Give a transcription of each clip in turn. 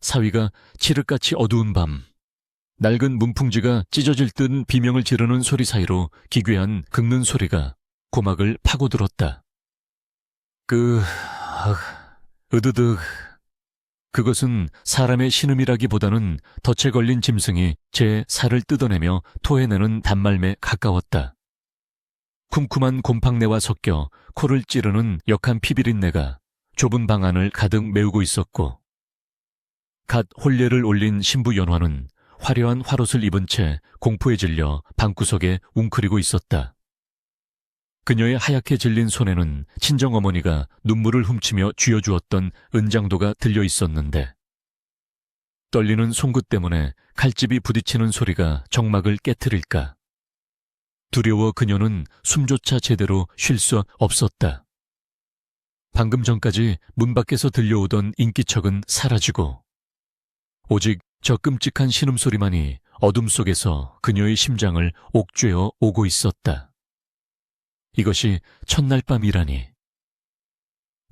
사위가 칠흑같이 어두운 밤, 낡은 문풍지가 찢어질 듯 비명을 지르는 소리 사이로 기괴한 긁는 소리가 고막을 파고들었다. 으드득. 그것은 사람의 신음이라기보다는 덫에 걸린 짐승이 제 살을 뜯어내며 토해내는 단말매 가까웠다. 쿰쿰한 곰팡내와 섞여 코를 찌르는 역한 피비린내가 좁은 방 안을 가득 메우고 있었고, 갓 혼례를 올린 신부 연화는 화려한 화롯을 입은 채 공포에 질려 방구석에 웅크리고 있었다. 그녀의 하얗게 질린 손에는 친정어머니가 눈물을 훔치며 쥐어주었던 은장도가 들려 있었는데, 떨리는 송긋 때문에 칼집이 부딪히는 소리가 정막을 깨트릴까. 두려워 그녀는 숨조차 제대로 쉴 수 없었다. 방금 전까지 문 밖에서 들려오던 인기척은 사라지고, 오직 저 끔찍한 신음소리만이 어둠 속에서 그녀의 심장을 옥죄어 오고 있었다. 이것이 첫날 밤이라니.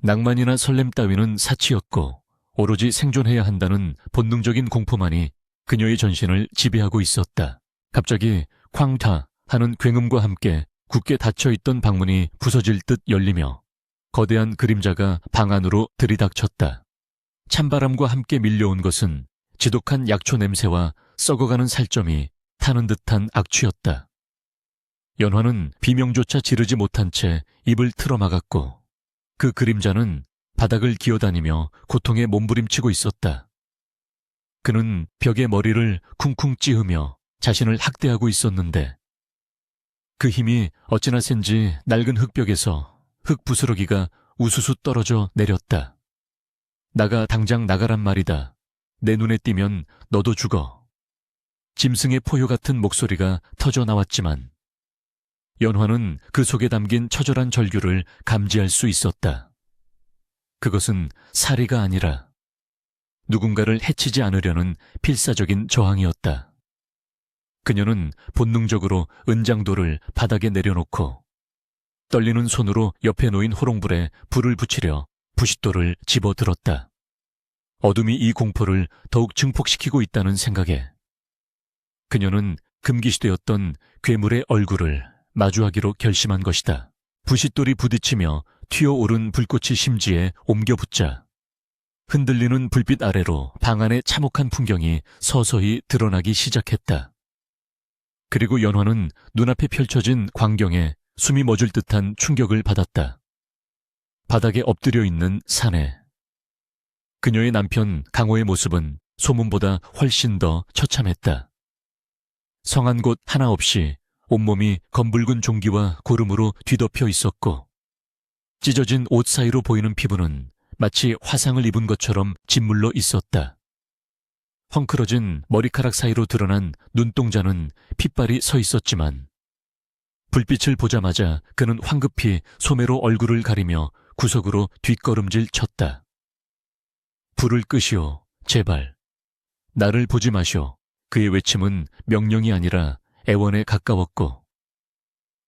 낭만이나 설렘 따위는 사치였고 오로지 생존해야 한다는 본능적인 공포만이 그녀의 전신을 지배하고 있었다. 갑자기 쾅타 하는 굉음과 함께 굳게 닫혀있던 방문이 부서질 듯 열리며 거대한 그림자가 방 안으로 들이닥쳤다. 찬바람과 함께 밀려온 것은 지독한 약초 냄새와 썩어가는 살점이 타는 듯한 악취였다. 연화는 비명조차 지르지 못한 채 입을 틀어막았고, 그 그림자는 바닥을 기어다니며 고통에 몸부림치고 있었다. 그는 벽에 머리를 쿵쿵 찌으며 자신을 학대하고 있었는데, 그 힘이 어찌나 센지 낡은 흙벽에서 흙 부스러기가 우수수 떨어져 내렸다. 당장 나가란 말이다. 내 눈에 띄면 너도 죽어. 짐승의 포효 같은 목소리가 터져 나왔지만 연화는 그 속에 담긴 처절한 절규를 감지할 수 있었다. 그것은 살이가 아니라 누군가를 해치지 않으려는 필사적인 저항이었다. 그녀는 본능적으로 은장도를 바닥에 내려놓고 떨리는 손으로 옆에 놓인 호롱불에 불을 붙이려 부싯돌을 집어들었다. 어둠이 이 공포를 더욱 증폭시키고 있다는 생각에 그녀는 금기시되었던 괴물의 얼굴을 마주하기로 결심한 것이다. 부싯돌이 부딪히며 튀어오른 불꽃이 심지에 옮겨붙자 흔들리는 불빛 아래로 방 안의 참혹한 풍경이 서서히 드러나기 시작했다. 그리고 연화는 눈앞에 펼쳐진 광경에 숨이 멎을 듯한 충격을 받았다. 바닥에 엎드려 있는 사내. 그녀의 남편 강호의 모습은 소문보다 훨씬 더 처참했다. 성한 곳 하나 없이 온몸이 검붉은 종기와 고름으로 뒤덮여 있었고, 찢어진 옷 사이로 보이는 피부는 마치 화상을 입은 것처럼 짓물러 있었다. 헝클어진 머리카락 사이로 드러난 눈동자는 핏발이 서 있었지만 불빛을 보자마자 그는 황급히 소매로 얼굴을 가리며 구석으로 뒷걸음질 쳤다. 불을 끄시오, 제발. 나를 보지 마시오. 그의 외침은 명령이 아니라 애원에 가까웠고,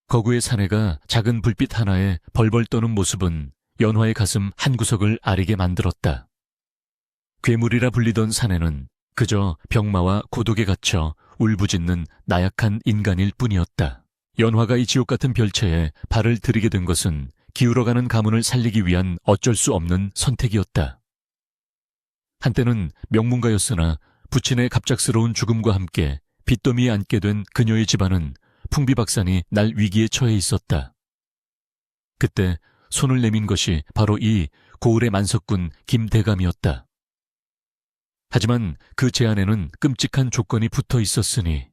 거구의 사내가 작은 불빛 하나에 벌벌 떠는 모습은 연화의 가슴 한구석을 아리게 만들었다. 괴물이라 불리던 사내는 그저 병마와 고독에 갇혀 울부짖는 나약한 인간일 뿐이었다. 연화가 이 지옥 같은 별채에 발을 들이게 된 것은 기울어가는 가문을 살리기 위한 어쩔 수 없는 선택이었다. 한때는 명문가였으나 부친의 갑작스러운 죽음과 함께 빚더미에 앉게 된 그녀의 집안은 풍비박산이 날 위기에 처해 있었다. 그때 손을 내민 것이 바로 이 고을의 만석군 김대감이었다. 하지만 그 제안에는 끔찍한 조건이 붙어 있었으니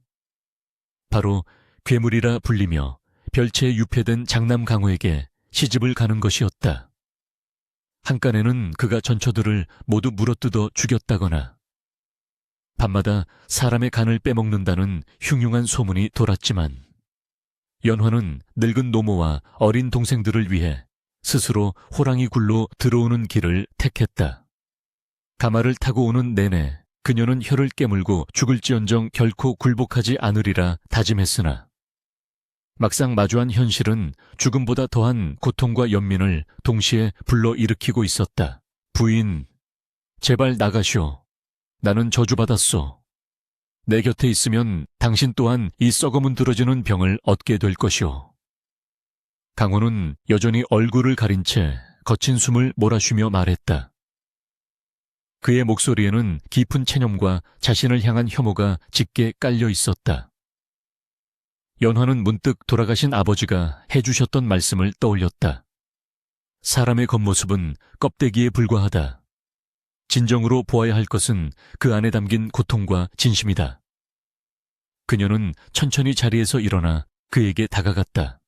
바로 괴물이라 불리며 별채에 유폐된 장남 강호에게 시집을 가는 것이었다. 한간에는 그가 전처들을 모두 물어뜯어 죽였다거나 밤마다 사람의 간을 빼먹는다는 흉흉한 소문이 돌았지만 연화는 늙은 노모와 어린 동생들을 위해 스스로 호랑이 굴로 들어오는 길을 택했다. 가마를 타고 오는 내내 그녀는 혀를 깨물고 죽을지언정 결코 굴복하지 않으리라 다짐했으나 막상 마주한 현실은 죽음보다 더한 고통과 연민을 동시에 불러일으키고 있었다. 부인, 제발 나가시오. 나는 저주받았소. 내 곁에 있으면 당신 또한 이 썩어문드러지는 병을 얻게 될 것이오. 강호는 여전히 얼굴을 가린 채 거친 숨을 몰아쉬며 말했다. 그의 목소리에는 깊은 체념과 자신을 향한 혐오가 짙게 깔려 있었다. 연화는 문득 돌아가신 아버지가 해주셨던 말씀을 떠올렸다. 사람의 겉모습은 껍데기에 불과하다. 진정으로 보아야 할 것은 그 안에 담긴 고통과 진심이다. 그녀는 천천히 자리에서 일어나 그에게 다가갔다.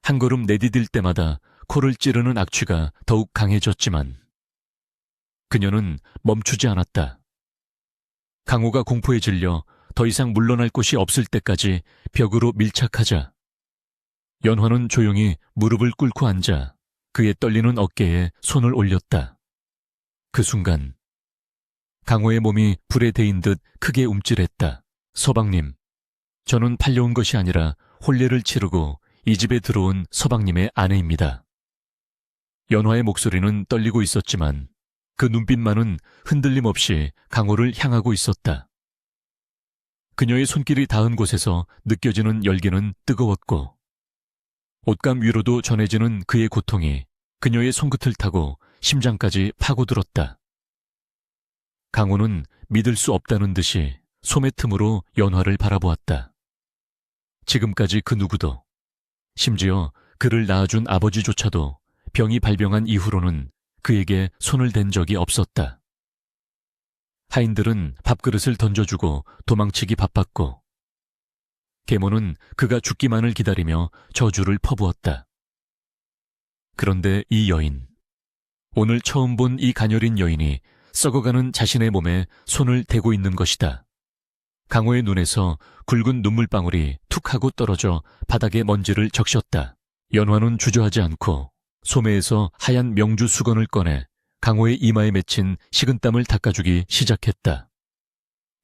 한 걸음 내디딜 때마다 코를 찌르는 악취가 더욱 강해졌지만 그녀는 멈추지 않았다. 강호가 공포에 질려 더 이상 물러날 곳이 없을 때까지 벽으로 밀착하자 연화는 조용히 무릎을 꿇고 앉아 그의 떨리는 어깨에 손을 올렸다. 그 순간 강호의 몸이 불에 데인 듯 크게 움찔했다. 서방님, 저는 팔려온 것이 아니라 혼례를 치르고 이 집에 들어온 서방님의 아내입니다. 연화의 목소리는 떨리고 있었지만 그 눈빛만은 흔들림 없이 강호를 향하고 있었다. 그녀의 손길이 닿은 곳에서 느껴지는 열기는 뜨거웠고 옷감 위로도 전해지는 그의 고통이 그녀의 손끝을 타고 심장까지 파고들었다. 강호는 믿을 수 없다는 듯이 소매 틈으로 연화를 바라보았다. 지금까지 그 누구도, 심지어 그를 낳아준 아버지조차도 병이 발병한 이후로는 그에게 손을 댄 적이 없었다. 하인들은 밥그릇을 던져주고 도망치기 바빴고 계모는 그가 죽기만을 기다리며 저주를 퍼부었다. 그런데 이 여인, 오늘 처음 본 이 가녀린 여인이 썩어가는 자신의 몸에 손을 대고 있는 것이다. 강호의 눈에서 굵은 눈물방울이 툭 하고 떨어져 바닥에 먼지를 적셨다. 연화는 주저하지 않고 소매에서 하얀 명주 수건을 꺼내 강호의 이마에 맺힌 식은땀을 닦아주기 시작했다.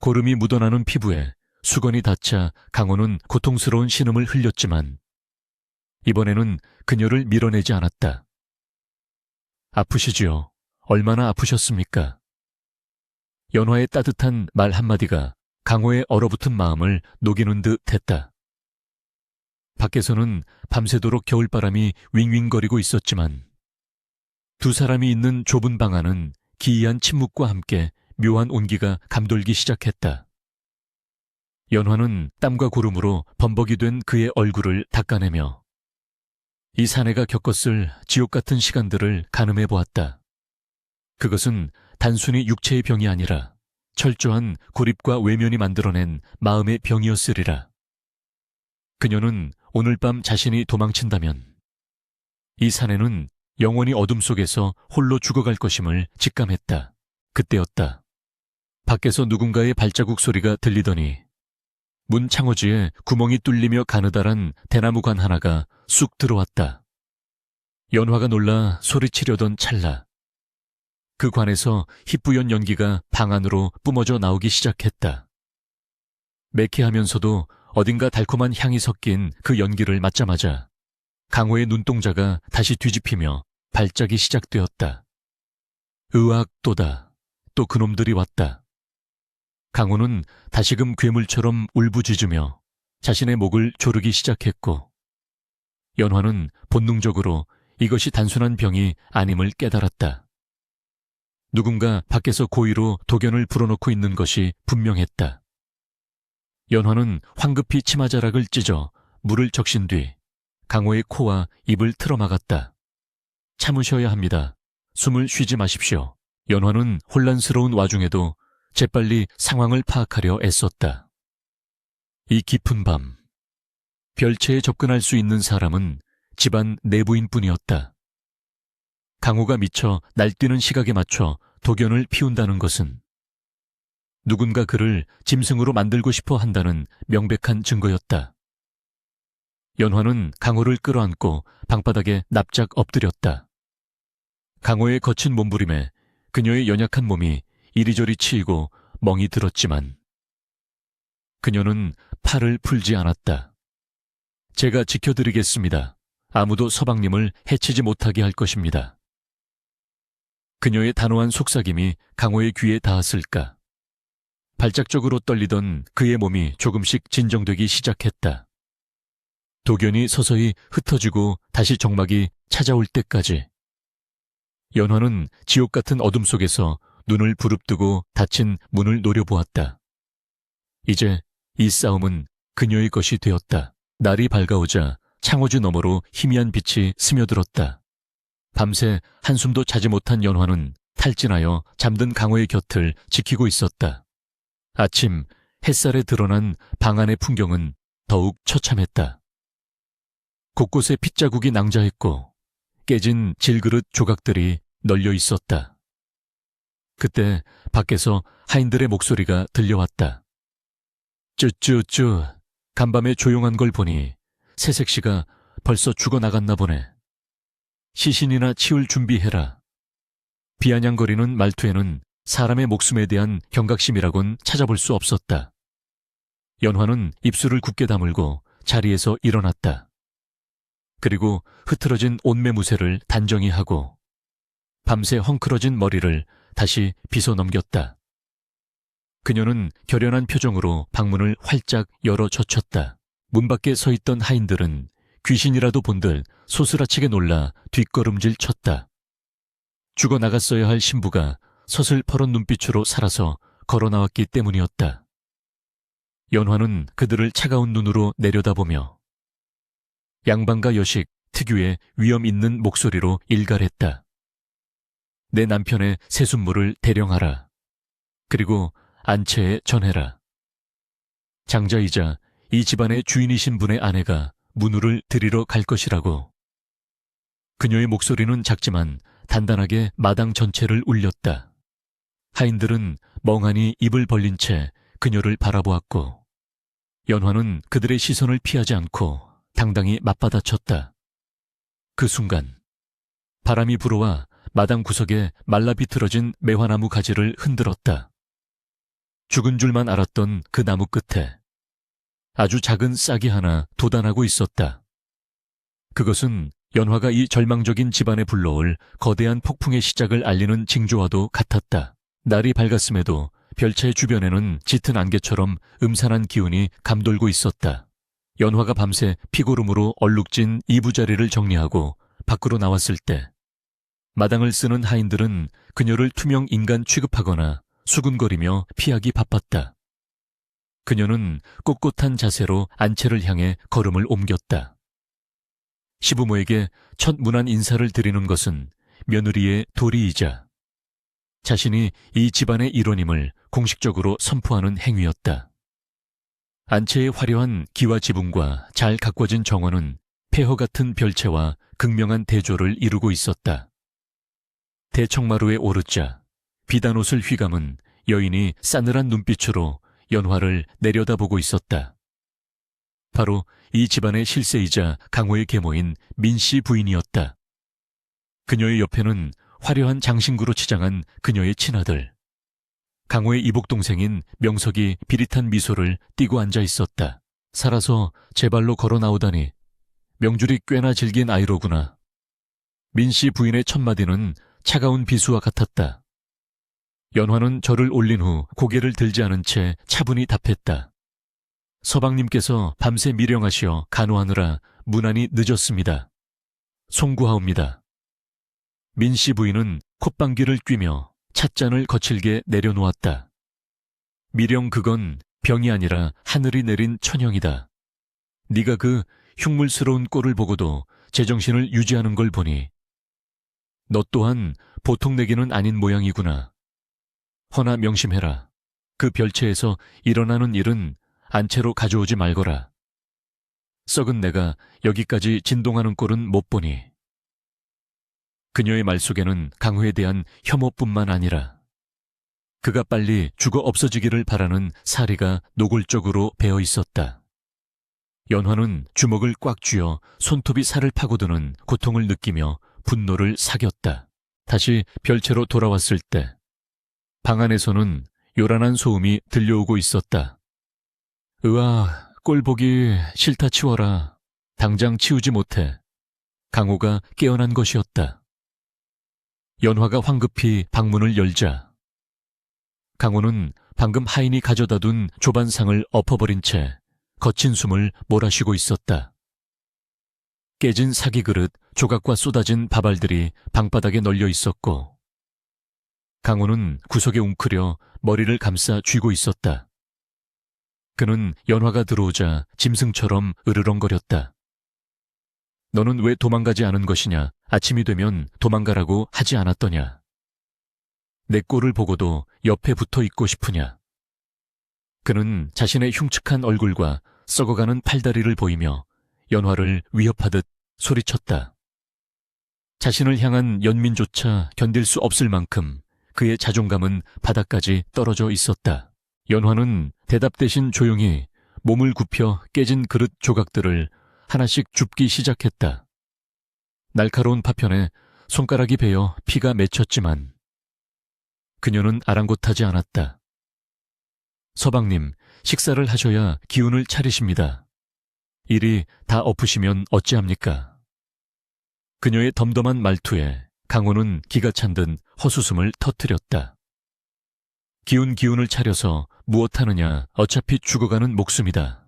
고름이 묻어나는 피부에 수건이 닿자 강호는 고통스러운 신음을 흘렸지만 이번에는 그녀를 밀어내지 않았다. 아프시지요? 얼마나 아프셨습니까? 연화의 따뜻한 말 한마디가 강호의 얼어붙은 마음을 녹이는 듯 했다. 밖에서는 밤새도록 겨울바람이 윙윙거리고 있었지만 두 사람이 있는 좁은 방 안은 기이한 침묵과 함께 묘한 온기가 감돌기 시작했다. 연화는 땀과 고름으로 범벅이 된 그의 얼굴을 닦아내며 이 사내가 겪었을 지옥 같은 시간들을 가늠해 보았다. 그것은 단순히 육체의 병이 아니라 철저한 고립과 외면이 만들어낸 마음의 병이었으리라. 그녀는 오늘 밤 자신이 도망친다면 이 사내는 영원히 어둠 속에서 홀로 죽어갈 것임을 직감했다. 그때였다. 밖에서 누군가의 발자국 소리가 들리더니 문 창호지에 구멍이 뚫리며 가느다란 대나무관 하나가 쑥 들어왔다. 연화가 놀라 소리치려던 찰나 그 관에서 희뿌연 연기가 방 안으로 뿜어져 나오기 시작했다. 매캐하면서도 어딘가 달콤한 향이 섞인 그 연기를 맡자마자 강호의 눈동자가 다시 뒤집히며 발작이 시작되었다. 으악 또다. 또 그놈들이 왔다. 강호는 다시금 괴물처럼 울부짖으며 자신의 목을 조르기 시작했고 연화는 본능적으로 이것이 단순한 병이 아님을 깨달았다. 누군가 밖에서 고의로 독연을 불어넣고 있는 것이 분명했다. 연화는 황급히 치마자락을 찢어 물을 적신 뒤 강호의 코와 입을 틀어막았다. 참으셔야 합니다. 숨을 쉬지 마십시오. 연화는 혼란스러운 와중에도 재빨리 상황을 파악하려 애썼다. 이 깊은 밤, 별채에 접근할 수 있는 사람은 집안 내부인뿐이었다. 강호가 미쳐 날뛰는 시각에 맞춰 독연을 피운다는 것은 누군가 그를 짐승으로 만들고 싶어 한다는 명백한 증거였다. 연화는 강호를 끌어안고 방바닥에 납작 엎드렸다. 강호의 거친 몸부림에 그녀의 연약한 몸이 이리저리 치이고 멍이 들었지만 그녀는 팔을 풀지 않았다. 제가 지켜드리겠습니다. 아무도 서방님을 해치지 못하게 할 것입니다. 그녀의 단호한 속삭임이 강호의 귀에 닿았을까? 발작적으로 떨리던 그의 몸이 조금씩 진정되기 시작했다. 도견이 서서히 흩어지고 다시 정막이 찾아올 때까지. 연화는 지옥 같은 어둠 속에서 눈을 부릅뜨고 닫힌 문을 노려보았다. 이제 이 싸움은 그녀의 것이 되었다. 날이 밝아오자 창호주 너머로 희미한 빛이 스며들었다. 밤새 한숨도 자지 못한 연화는 탈진하여 잠든 강호의 곁을 지키고 있었다. 아침 햇살에 드러난 방 안의 풍경은 더욱 처참했다. 곳곳에 핏자국이 낭자했고 깨진 질그릇 조각들이 널려 있었다. 그때 밖에서 하인들의 목소리가 들려왔다. 쭈쭈쭈, 간밤에 조용한 걸 보니 새색시가 벌써 죽어나갔나 보네. 시신이나 치울 준비해라. 비아냥거리는 말투에는 사람의 목숨에 대한 경각심이라곤 찾아볼 수 없었다. 연화는 입술을 굳게 다물고 자리에서 일어났다. 그리고 흐트러진 옷매무새를 단정히 하고 밤새 헝클어진 머리를 다시 빗어 넘겼다. 그녀는 결연한 표정으로 방문을 활짝 열어 젖혔다. 문 밖에 서 있던 하인들은 귀신이라도 본들 소스라치게 놀라 뒷걸음질 쳤다. 죽어나갔어야 할 신부가 서슬퍼런 눈빛으로 살아서 걸어나왔기 때문이었다. 연화는 그들을 차가운 눈으로 내려다보며 양반가 여식 특유의 위험 있는 목소리로 일갈했다. 내 남편의 세순물을 대령하라. 그리고 안채에 전해라. 장자이자 이 집안의 주인이신 분의 아내가 문우를 드리러 갈 것이라고. 그녀의 목소리는 작지만 단단하게 마당 전체를 울렸다. 하인들은 멍하니 입을 벌린 채 그녀를 바라보았고 연화는 그들의 시선을 피하지 않고 당당히 맞받아쳤다. 그 순간 바람이 불어와 마당 구석에 말라 비틀어진 매화나무 가지를 흔들었다. 죽은 줄만 알았던 그 나무 끝에 아주 작은 싹이 하나 돋아나고 있었다. 그것은 연화가 이 절망적인 집안에 불러올 거대한 폭풍의 시작을 알리는 징조와도 같았다. 날이 밝았음에도 별채 주변에는 짙은 안개처럼 음산한 기운이 감돌고 있었다. 연화가 밤새 피고름으로 얼룩진 이부자리를 정리하고 밖으로 나왔을 때 마당을 쓰는 하인들은 그녀를 투명 인간 취급하거나 수군거리며 피하기 바빴다. 그녀는 꼿꼿한 자세로 안채를 향해 걸음을 옮겼다. 시부모에게 첫 문안 인사를 드리는 것은 며느리의 도리이자 자신이 이 집안의 일원임을 공식적으로 선포하는 행위였다. 안채의 화려한 기와 지붕과 잘 가꿔진 정원은 폐허 같은 별채와 극명한 대조를 이루고 있었다. 대청마루에 오르자 비단 옷을 휘감은 여인이 싸늘한 눈빛으로 연화를 내려다보고 있었다. 바로 이 집안의 실세이자 강호의 계모인 민씨 부인이었다. 그녀의 옆에는 화려한 장신구로 치장한 그녀의 친아들. 강호의 이복동생인 명석이 비릿한 미소를 띠고 앉아 있었다. 살아서 제 발로 걸어 나오다니 명줄이 꽤나 질긴 아이로구나. 민씨 부인의 첫마디는 차가운 비수와 같았다. 연화는 절을 올린 후 고개를 들지 않은 채 차분히 답했다. 서방님께서 밤새 미령하시어 간호하느라 문안이 늦었습니다. 송구하옵니다. 민씨 부인은 콧방귀를 뀌며 찻잔을 거칠게 내려놓았다. 미령 그건 병이 아니라 하늘이 내린 천형이다. 네가 그 흉물스러운 꼴을 보고도 제정신을 유지하는 걸 보니 너 또한 보통 내기는 아닌 모양이구나. 허나 명심해라. 그 별채에서 일어나는 일은 안채로 가져오지 말거라. 썩은 내가 여기까지 진동하는 꼴은 못 보니. 그녀의 말 속에는 강호에 대한 혐오뿐만 아니라 그가 빨리 죽어 없어지기를 바라는 사리가 노골적으로 배어 있었다. 연화는 주먹을 꽉 쥐어 손톱이 살을 파고드는 고통을 느끼며 분노를 사겼다. 다시 별채로 돌아왔을 때 방 안에서는 요란한 소음이 들려오고 있었다. 으아, 꼴 보기 싫다 치워라. 당장 치우지 못해. 강호가 깨어난 것이었다. 연화가 황급히 방문을 열자 강호는 방금 하인이 가져다 둔 조반상을 엎어버린 채 거친 숨을 몰아쉬고 있었다. 깨진 사기 그릇, 조각과 쏟아진 밥알들이 방바닥에 널려 있었고 강호는 구석에 웅크려 머리를 감싸 쥐고 있었다. 그는 연화가 들어오자 짐승처럼 으르렁거렸다. 너는 왜 도망가지 않은 것이냐? 아침이 되면 도망가라고 하지 않았더냐? 내 꼴을 보고도 옆에 붙어 있고 싶으냐? 그는 자신의 흉측한 얼굴과 썩어가는 팔다리를 보이며 연화를 위협하듯 소리쳤다. 자신을 향한 연민조차 견딜 수 없을 만큼 그의 자존감은 바닥까지 떨어져 있었다. 연화는 대답 대신 조용히 몸을 굽혀 깨진 그릇 조각들을 하나씩 줍기 시작했다. 날카로운 파편에 손가락이 베어 피가 맺혔지만 그녀는 아랑곳하지 않았다. 서방님, 식사를 하셔야 기운을 차리십니다. 일이 다 엎으시면 어찌합니까? 그녀의 덤덤한 말투에 강호는 기가 찬 듯 헛웃음을 터뜨렸다. 기운을 차려서 무엇하느냐? 어차피 죽어가는 목숨이다.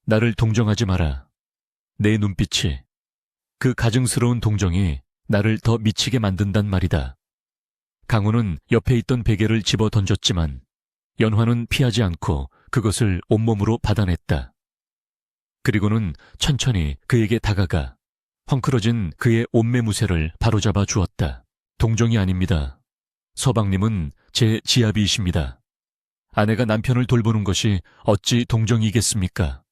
나를 동정하지 마라. 내 눈빛이, 그 가증스러운 동정이 나를 더 미치게 만든단 말이다. 강호는 옆에 있던 베개를 집어 던졌지만 연화는 피하지 않고 그것을 온몸으로 받아냈다. 그리고는 천천히 그에게 다가가 헝클어진 그의 옷매무새를 바로잡아 주었다. 동정이 아닙니다. 서방님은 제 지아비이십니다. 아내가 남편을 돌보는 것이 어찌 동정이겠습니까?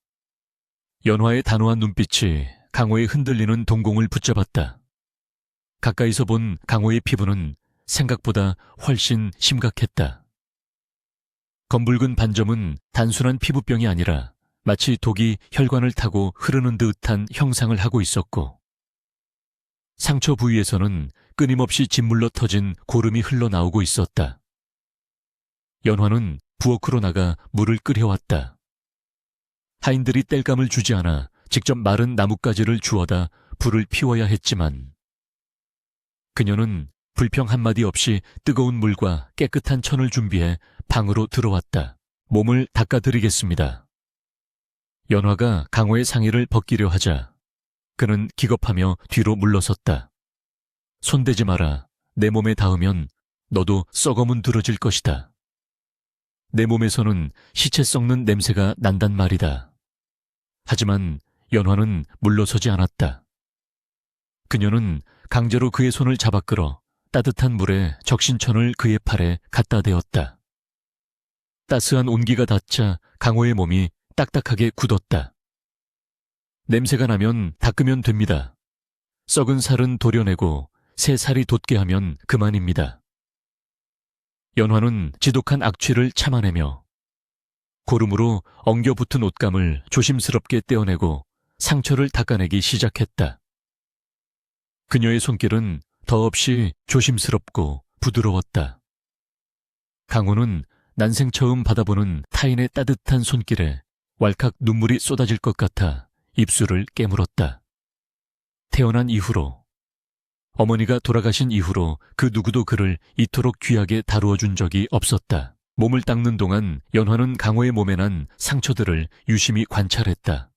연화의 단호한 눈빛이 강호의 흔들리는 동공을 붙잡았다. 가까이서 본 강호의 피부는 생각보다 훨씬 심각했다. 검붉은 반점은 단순한 피부병이 아니라 마치 독이 혈관을 타고 흐르는 듯한 형상을 하고 있었고 상처 부위에서는 끊임없이 짓물러 터진 고름이 흘러나오고 있었다. 연화는 부엌으로 나가 물을 끓여왔다. 하인들이 땔감을 주지 않아 직접 마른 나뭇가지를 주워다 불을 피워야 했지만 그녀는 불평 한마디 없이 뜨거운 물과 깨끗한 천을 준비해 방으로 들어왔다. 몸을 닦아드리겠습니다. 연화가 강호의 상의를 벗기려 하자 그는 기겁하며 뒤로 물러섰다. 손대지 마라. 내 몸에 닿으면 너도 썩어문 들어질 것이다. 내 몸에서는 시체 썩는 냄새가 난단 말이다. 하지만 연화는 물러서지 않았다. 그녀는 강제로 그의 손을 잡아 끌어 따뜻한 물에 적신천을 그의 팔에 갖다 대었다. 따스한 온기가 닿자 강호의 몸이 딱딱하게 굳었다. 냄새가 나면 닦으면 됩니다. 썩은 살은 도려내고 새 살이 돋게 하면 그만입니다. 연화는 지독한 악취를 참아내며 고름으로 엉겨붙은 옷감을 조심스럽게 떼어내고 상처를 닦아내기 시작했다. 그녀의 손길은 더없이 조심스럽고 부드러웠다. 강호는 난생 처음 받아보는 타인의 따뜻한 손길에 왈칵 눈물이 쏟아질 것 같아 입술을 깨물었다. 태어난 이후로, 어머니가 돌아가신 이후로 그 누구도 그를 이토록 귀하게 다루어 준 적이 없었다. 몸을 닦는 동안 연화는 강호의 몸에 난 상처들을 유심히 관찰했다.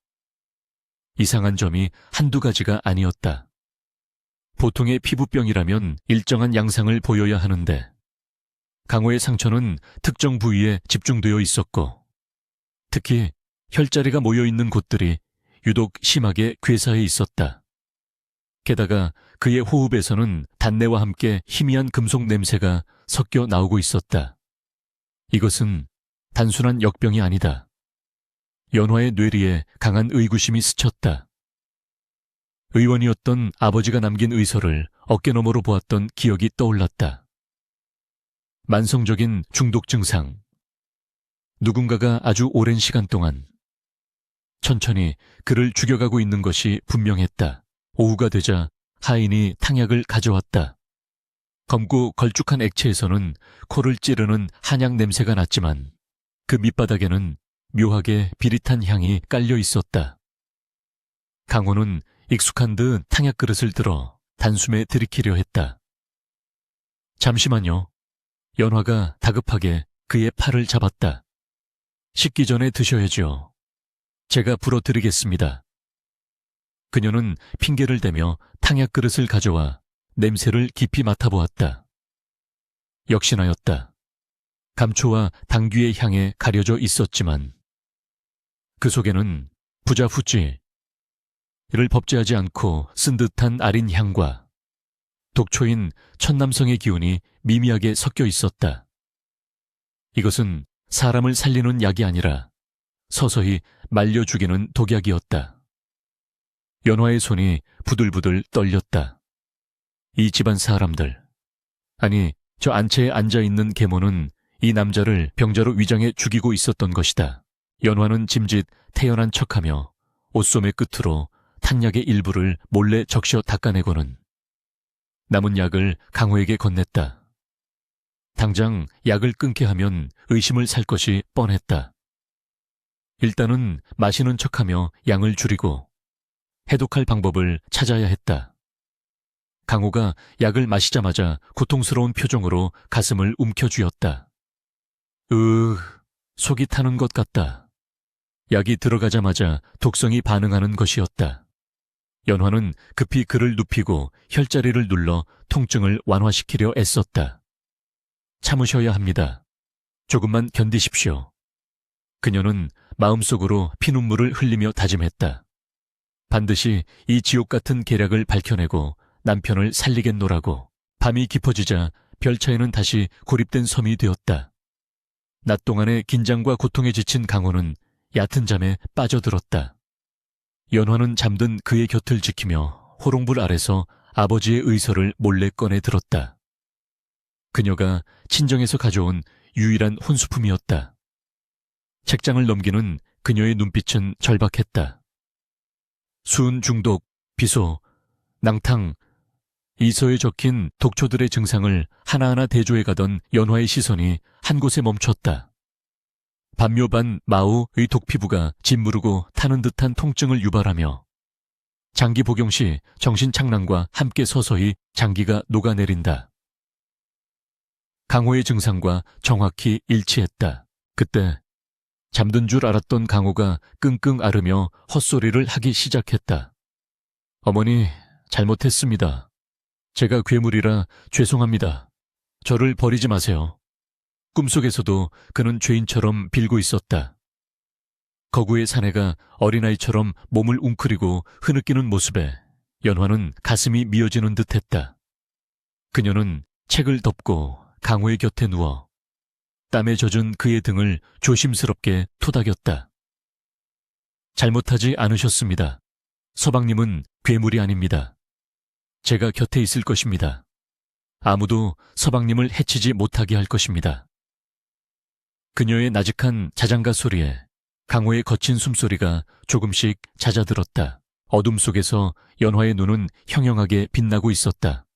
이상한 점이 한두 가지가 아니었다. 보통의 피부병이라면 일정한 양상을 보여야 하는데 강호의 상처는 특정 부위에 집중되어 있었고 특히 혈자리가 모여있는 곳들이 유독 심하게 괴사해 있었다. 게다가 그의 호흡에서는 단내와 함께 희미한 금속 냄새가 섞여 나오고 있었다. 이것은 단순한 역병이 아니다. 연화의 뇌리에 강한 의구심이 스쳤다. 의원이었던 아버지가 남긴 의서를 어깨너머로 보았던 기억이 떠올랐다. 만성적인 중독 증상. 누군가가 아주 오랜 시간 동안 천천히 그를 죽여가고 있는 것이 분명했다. 오후가 되자 하인이 탕약을 가져왔다. 검고 걸쭉한 액체에서는 코를 찌르는 한약 냄새가 났지만 그 밑바닥에는 묘하게 비릿한 향이 깔려 있었다. 강호는 익숙한 듯 탕약 그릇을 들어 단숨에 들이키려 했다. 잠시만요. 연화가 다급하게 그의 팔을 잡았다. 식기 전에 드셔야죠. 제가 불어드리겠습니다. 그녀는 핑계를 대며 탕약 그릇을 가져와 냄새를 깊이 맡아보았다. 역시나였다. 감초와 당귀의 향에 가려져 있었지만 그 속에는 부자후찌, 이를 법제하지 않고 쓴 듯한 아린 향과 독초인 천남성의 기운이 미미하게 섞여 있었다. 이것은 사람을 살리는 약이 아니라 서서히 말려 죽이는 독약이었다. 연화의 손이 부들부들 떨렸다. 이 집안 사람들, 아니 저 안채에 앉아있는 계모는 이 남자를 병자로 위장해 죽이고 있었던 것이다. 연화는 짐짓 태연한 척하며 옷소매 끝으로 탕약의 일부를 몰래 적셔 닦아내고는 남은 약을 강호에게 건넸다. 당장 약을 끊게 하면 의심을 살 것이 뻔했다. 일단은 마시는 척하며 양을 줄이고 해독할 방법을 찾아야 했다. 강호가 약을 마시자마자 고통스러운 표정으로 가슴을 움켜쥐었다. 속이 타는 것 같다. 약이 들어가자마자 독성이 반응하는 것이었다. 연화는 급히 그를 눕히고 혈자리를 눌러 통증을 완화시키려 애썼다. 참으셔야 합니다. 조금만 견디십시오. 그녀는 마음속으로 피눈물을 흘리며 다짐했다. 반드시 이 지옥 같은 계략을 밝혀내고 남편을 살리겠노라고. 밤이 깊어지자 별차에는 다시 고립된 섬이 되었다. 낮 동안의 긴장과 고통에 지친 강호는 얕은 잠에 빠져들었다. 연화는 잠든 그의 곁을 지키며 호롱불 아래서 아버지의 의서를 몰래 꺼내 들었다. 그녀가 친정에서 가져온 유일한 혼수품이었다. 책장을 넘기는 그녀의 눈빛은 절박했다. 수은 중독, 비소, 낭탕, 이서에 적힌 독초들의 증상을 하나하나 대조해 가던 연화의 시선이 한 곳에 멈췄다. 반묘반 마오의 독피부가 짓무르고 타는 듯한 통증을 유발하며 장기 복용 시 정신착란과 함께 서서히 장기가 녹아내린다. 강호의 증상과 정확히 일치했다. 그때 잠든 줄 알았던 강호가 끙끙 앓으며 헛소리를 하기 시작했다. 어머니, 잘못했습니다. 제가 괴물이라 죄송합니다. 저를 버리지 마세요. 꿈속에서도 그는 죄인처럼 빌고 있었다. 거구의 사내가 어린아이처럼 몸을 웅크리고 흐느끼는 모습에 연화는 가슴이 미어지는 듯했다. 그녀는 책을 덮고 강호의 곁에 누워 땀에 젖은 그의 등을 조심스럽게 토닥였다. 잘못하지 않으셨습니다. 서방님은 괴물이 아닙니다. 제가 곁에 있을 것입니다. 아무도 서방님을 해치지 못하게 할 것입니다. 그녀의 나직한 자장가 소리에 강호의 거친 숨소리가 조금씩 잦아들었다. 어둠 속에서 연화의 눈은 형형하게 빛나고 있었다.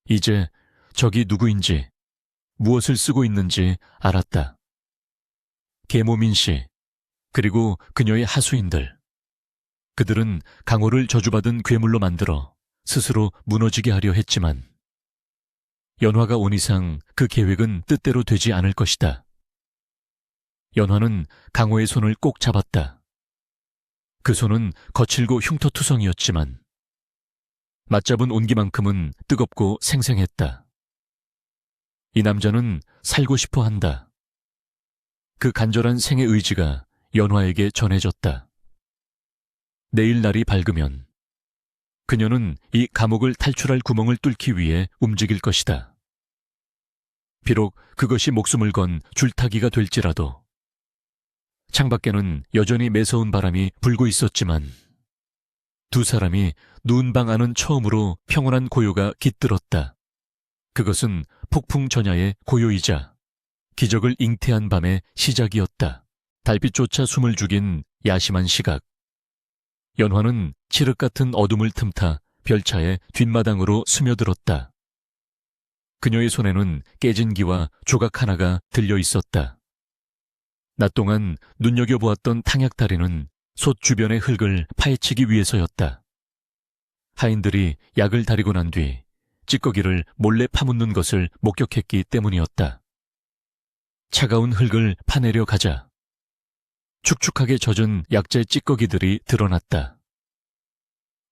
이제 적이 누구인지, 무엇을 쓰고 있는지 알았다. 계모민 씨, 그리고 그녀의 하수인들. 그들은 강호를 저주받은 괴물로 만들어 스스로 무너지게 하려 했지만 연화가 온 이상 그 계획은 뜻대로 되지 않을 것이다. 연화는 강호의 손을 꼭 잡았다. 그 손은 거칠고 흉터투성이었지만 맞잡은 온기만큼은 뜨겁고 생생했다. 이 남자는 살고 싶어 한다. 그 간절한 생의 의지가 연화에게 전해졌다. 내일 날이 밝으면 그녀는 이 감옥을 탈출할 구멍을 뚫기 위해 움직일 것이다. 비록 그것이 목숨을 건 줄타기가 될지라도. 창밖에는 여전히 매서운 바람이 불고 있었지만 두 사람이 누운 방 안은 처음으로 평온한 고요가 깃들었다. 그것은 폭풍 전야의 고요이자 기적을 잉태한 밤의 시작이었다. 달빛조차 숨을 죽인 야심한 시각. 연화는 칠흑 같은 어둠을 틈타 별차의 뒷마당으로 스며들었다. 그녀의 손에는 깨진 기와 조각 하나가 들려 있었다. 낮 동안 눈여겨보았던 탕약다리는 솥 주변의 흙을 파헤치기 위해서였다. 하인들이 약을 다리고 난 뒤 찌꺼기를 몰래 파묻는 것을 목격했기 때문이었다. 차가운 흙을 파내려 가자 축축하게 젖은 약재 찌꺼기들이 드러났다.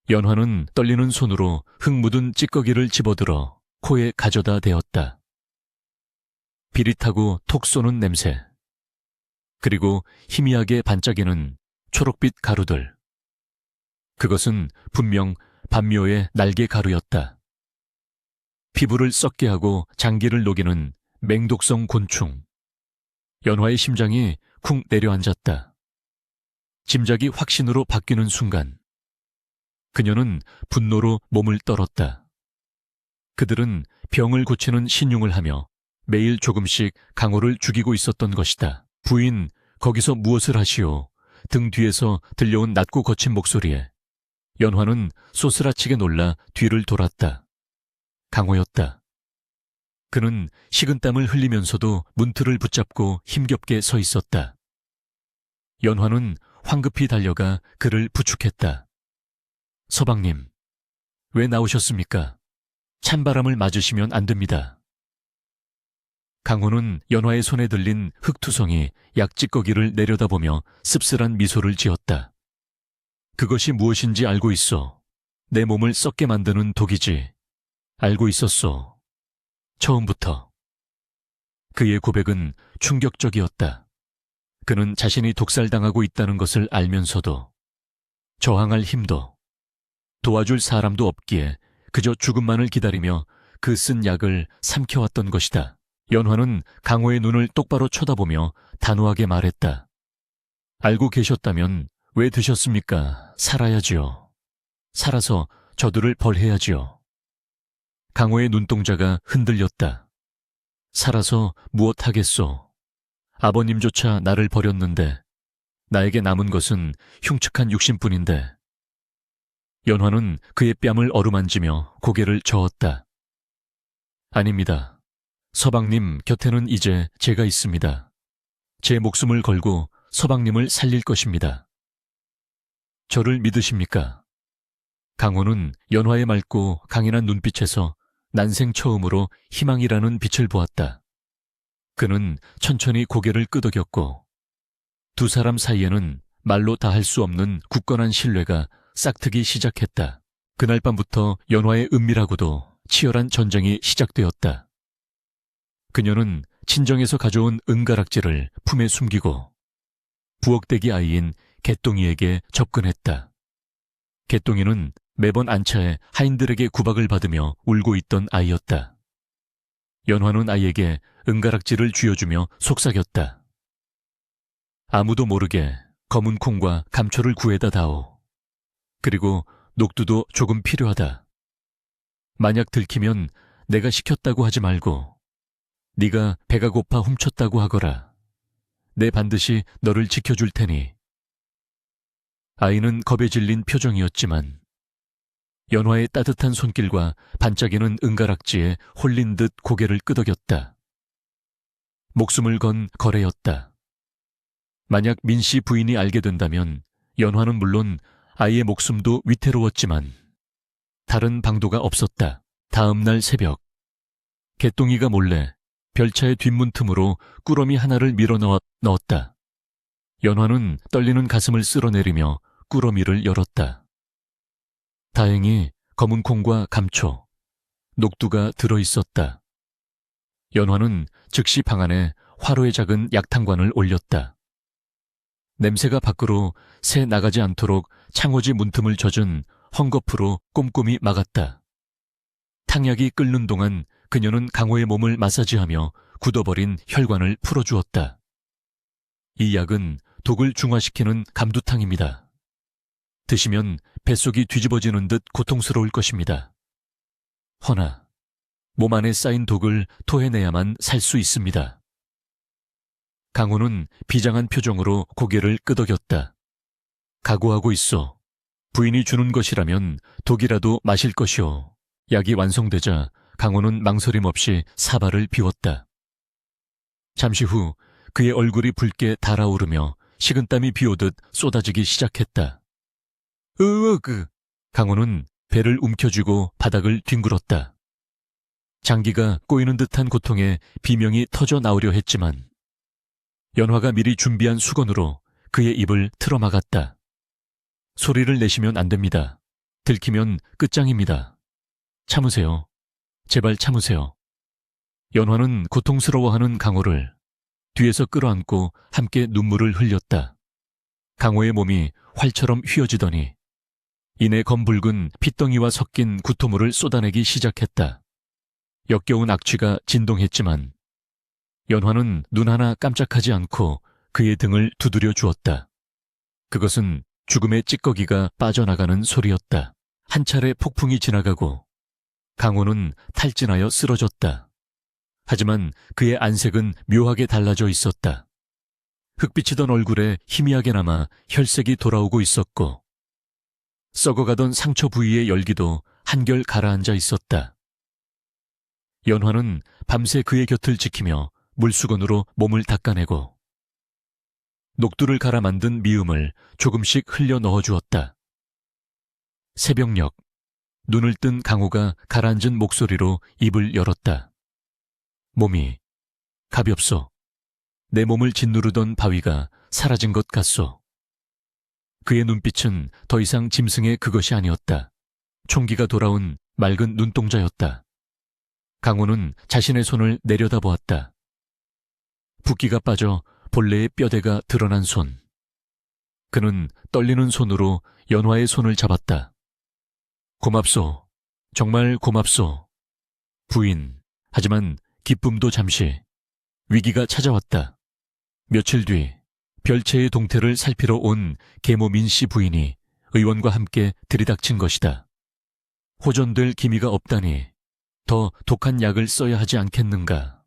연화는 떨리는 손으로 흙 묻은 찌꺼기를 집어들어 코에 가져다 대었다. 비릿하고 톡 쏘는 냄새, 그리고 희미하게 반짝이는 초록빛 가루들. 그것은 분명 반묘의 날개 가루였다. 피부를 썩게 하고 장기를 녹이는 맹독성 곤충. 연화의 심장이 쿵 내려앉았다. 짐작이 확신으로 바뀌는 순간 그녀는 분노로 몸을 떨었다. 그들은 병을 고치는 신용을 하며 매일 조금씩 강호를 죽이고 있었던 것이다. 부인, 거기서 무엇을 하시오? 등 뒤에서 들려온 낮고 거친 목소리에 연화는 소스라치게 놀라 뒤를 돌았다. 강호였다. 그는 식은땀을 흘리면서도 문틀을 붙잡고 힘겹게 서 있었다. 연화는 황급히 달려가 그를 부축했다. 서방님, 왜 나오셨습니까? 찬바람을 맞으시면 안 됩니다. 강호는 연화의 손에 들린 흙투성이 약찌꺼기를 내려다보며 씁쓸한 미소를 지었다. 그것이 무엇인지 알고 있어. 내 몸을 썩게 만드는 독이지. 알고 있었소. 처음부터. 그의 고백은 충격적이었다. 그는 자신이 독살당하고 있다는 것을 알면서도 저항할 힘도 도와줄 사람도 없기에 그저 죽음만을 기다리며 그 쓴 약을 삼켜왔던 것이다. 연화는 강호의 눈을 똑바로 쳐다보며 단호하게 말했다. 알고 계셨다면 왜 드셨습니까? 살아야지요. 살아서 저들을 벌해야지요. 강호의 눈동자가 흔들렸다. 살아서 무엇 하겠소? 아버님조차 나를 버렸는데 나에게 남은 것은 흉측한 육신뿐인데. 연화는 그의 뺨을 어루만지며 고개를 저었다. 아닙니다. 서방님 곁에는 이제 제가 있습니다. 제 목숨을 걸고 서방님을 살릴 것입니다. 저를 믿으십니까? 강호는 연화의 맑고 강인한 눈빛에서 난생 처음으로 희망이라는 빛을 보았다. 그는 천천히 고개를 끄덕였고 두 사람 사이에는 말로 다 할 수 없는 굳건한 신뢰가 싹트기 시작했다. 그날 밤부터 연화의 은밀하고도 치열한 전쟁이 시작되었다. 그녀는 친정에서 가져온 은가락지를 품에 숨기고 부엌대기 아이인 개똥이에게 접근했다. 개똥이는 매번 안차에 하인들에게 구박을 받으며 울고 있던 아이였다. 연화는 아이에게 은가락지를 쥐어주며 속삭였다. 아무도 모르게 검은 콩과 감초를 구해다 다오. 그리고 녹두도 조금 필요하다. 만약 들키면 내가 시켰다고 하지 말고 네가 배가 고파 훔쳤다고 하거라. 내 반드시 너를 지켜줄 테니. 아이는 겁에 질린 표정이었지만 연화의 따뜻한 손길과 반짝이는 은가락지에 홀린 듯 고개를 끄덕였다. 목숨을 건 거래였다. 만약 민씨 부인이 알게 된다면 연화는 물론 아이의 목숨도 위태로웠지만 다른 방도가 없었다. 다음 날 새벽 개똥이가 몰래 별차의 뒷문 틈으로 꾸러미 하나를 밀어 넣었다. 연화는 떨리는 가슴을 쓸어내리며 꾸러미를 열었다. 다행히 검은 콩과 감초, 녹두가 들어있었다. 연화는 즉시 방 안에 화로에 작은 약탕관을 올렸다. 냄새가 밖으로 새 나가지 않도록 창호지 문틈을 젖은 헝겊으로 꼼꼼히 막았다. 탕약이 끓는 동안 그녀는 강호의 몸을 마사지하며 굳어버린 혈관을 풀어주었다. 이 약은 독을 중화시키는 감두탕입니다. 드시면 뱃속이 뒤집어지는 듯 고통스러울 것입니다. 허나 몸 안에 쌓인 독을 토해내야만 살 수 있습니다. 강호는 비장한 표정으로 고개를 끄덕였다. 각오하고 있어. 부인이 주는 것이라면 독이라도 마실 것이오. 약이 완성되자 강호는 망설임 없이 사발을 비웠다. 잠시 후 그의 얼굴이 붉게 달아오르며 식은땀이 비오듯 쏟아지기 시작했다. 으으그! 강호는 배를 움켜쥐고 바닥을 뒹굴었다. 장기가 꼬이는 듯한 고통에 비명이 터져 나오려 했지만 연화가 미리 준비한 수건으로 그의 입을 틀어막았다. 소리를 내시면 안 됩니다. 들키면 끝장입니다. 참으세요. 제발 참으세요. 연화는 고통스러워하는 강호를 뒤에서 끌어안고 함께 눈물을 흘렸다. 강호의 몸이 활처럼 휘어지더니 이내 검붉은 핏덩이와 섞인 구토물을 쏟아내기 시작했다. 역겨운 악취가 진동했지만 연화는 눈 하나 깜짝하지 않고 그의 등을 두드려 주었다. 그것은 죽음의 찌꺼기가 빠져나가는 소리였다. 한 차례 폭풍이 지나가고 강호는 탈진하여 쓰러졌다. 하지만 그의 안색은 묘하게 달라져 있었다. 흑비치던 얼굴에 희미하게 남아 혈색이 돌아오고 있었고 썩어가던 상처 부위의 열기도 한결 가라앉아 있었다. 연화는 밤새 그의 곁을 지키며 물수건으로 몸을 닦아내고 녹두를 갈아 만든 미음을 조금씩 흘려 넣어주었다. 새벽녘, 눈을 뜬 강호가 가라앉은 목소리로 입을 열었다. 몸이 가볍소. 내 몸을 짓누르던 바위가 사라진 것 같소. 그의 눈빛은 더 이상 짐승의 그것이 아니었다. 총기가 돌아온 맑은 눈동자였다. 강호는 자신의 손을 내려다보았다. 붓기가 빠져 본래의 뼈대가 드러난 손. 그는 떨리는 손으로 연화의 손을 잡았다. 고맙소. 정말 고맙소. 부인. 하지만 기쁨도 잠시. 위기가 찾아왔다. 며칠 뒤 별채의 동태를 살피러 온 계모 민씨 부인이 의원과 함께 들이닥친 것이다. 호전될 기미가 없다니 더 독한 약을 써야 하지 않겠는가.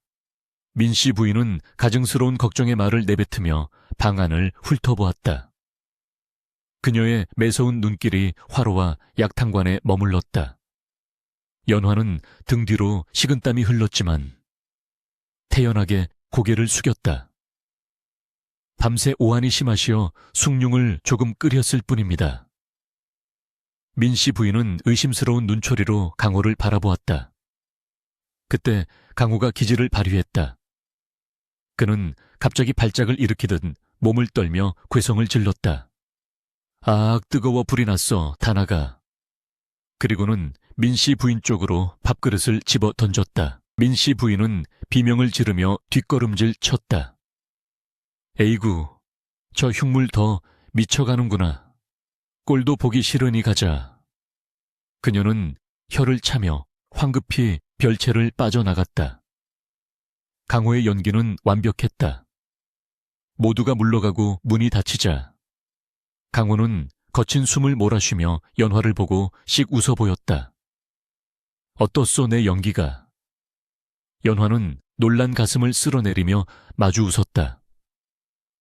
민씨 부인은 가증스러운 걱정의 말을 내뱉으며 방안을 훑어보았다. 그녀의 매서운 눈길이 화로와 약탕관에 머물렀다. 연화는 등 뒤로 식은땀이 흘렀지만 태연하게 고개를 숙였다. 밤새 오한이 심하시어 숭늉을 조금 끓였을 뿐입니다. 민씨 부인은 의심스러운 눈초리로 강호를 바라보았다. 그때 강호가 기지를 발휘했다. 그는 갑자기 발작을 일으키듯 몸을 떨며 괴성을 질렀다. 아, 뜨거워 불이 났어, 다나가. 그리고는 민씨 부인 쪽으로 밥그릇을 집어 던졌다. 민씨 부인은 비명을 지르며 뒷걸음질 쳤다. 에이구, 저 흉물 더 미쳐가는구나. 꼴도 보기 싫으니 가자. 그녀는 혀를 차며 황급히 별채를 빠져나갔다. 강호의 연기는 완벽했다. 모두가 물러가고 문이 닫히자 강호는 거친 숨을 몰아쉬며 연화를 보고 씩 웃어 보였다. 어떻소 내 연기가. 연화는 놀란 가슴을 쓸어내리며 마주 웃었다.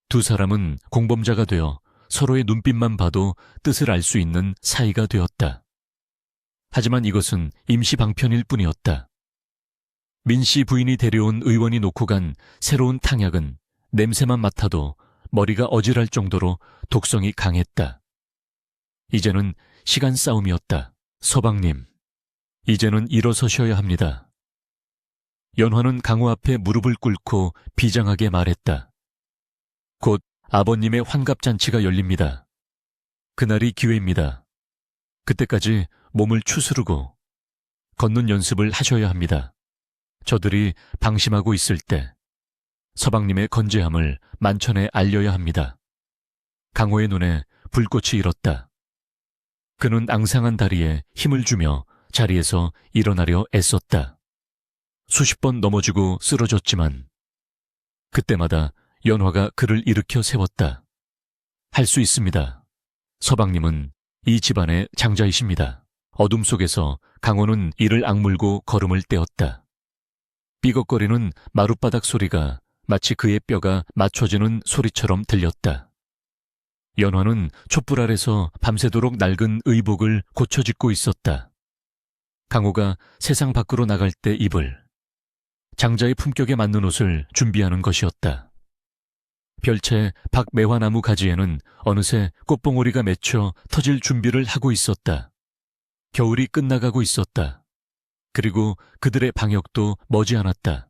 두 사람은 공범자가 되어 서로의 눈빛만 봐도 뜻을 알 수 있는 사이가 되었다. 하지만 이것은 임시 방편일 뿐이었다. 민씨 부인이 데려온 의원이 놓고 간 새로운 탕약은 냄새만 맡아도 머리가 어질할 정도로 독성이 강했다. 이제는 시간 싸움이었다. 서방님, 이제는 일어서셔야 합니다. 연화는 강호 앞에 무릎을 꿇고 비장하게 말했다. 곧 아버님의 환갑잔치가 열립니다. 그날이 기회입니다. 그때까지 몸을 추스르고 걷는 연습을 하셔야 합니다. 저들이 방심하고 있을 때 서방님의 건재함을 만천에 알려야 합니다. 강호의 눈에 불꽃이 일었다. 그는 앙상한 다리에 힘을 주며 자리에서 일어나려 애썼다. 수십 번 넘어지고 쓰러졌지만 그때마다 연화가 그를 일으켜 세웠다. 할 수 있습니다. 서방님은 이 집안의 장자이십니다. 어둠 속에서 강호는 이를 악물고 걸음을 떼었다. 삐걱거리는 마룻바닥 소리가 마치 그의 뼈가 맞춰지는 소리처럼 들렸다. 연화는 촛불 아래서 밤새도록 낡은 의복을 고쳐짓고 있었다. 강호가 세상 밖으로 나갈 때 입을 장자의 품격에 맞는 옷을 준비하는 것이었다. 별채 박매화나무 가지에는 어느새 꽃봉오리가 맺혀 터질 준비를 하고 있었다. 겨울이 끝나가고 있었다. 그리고 그들의 방역도 머지않았다.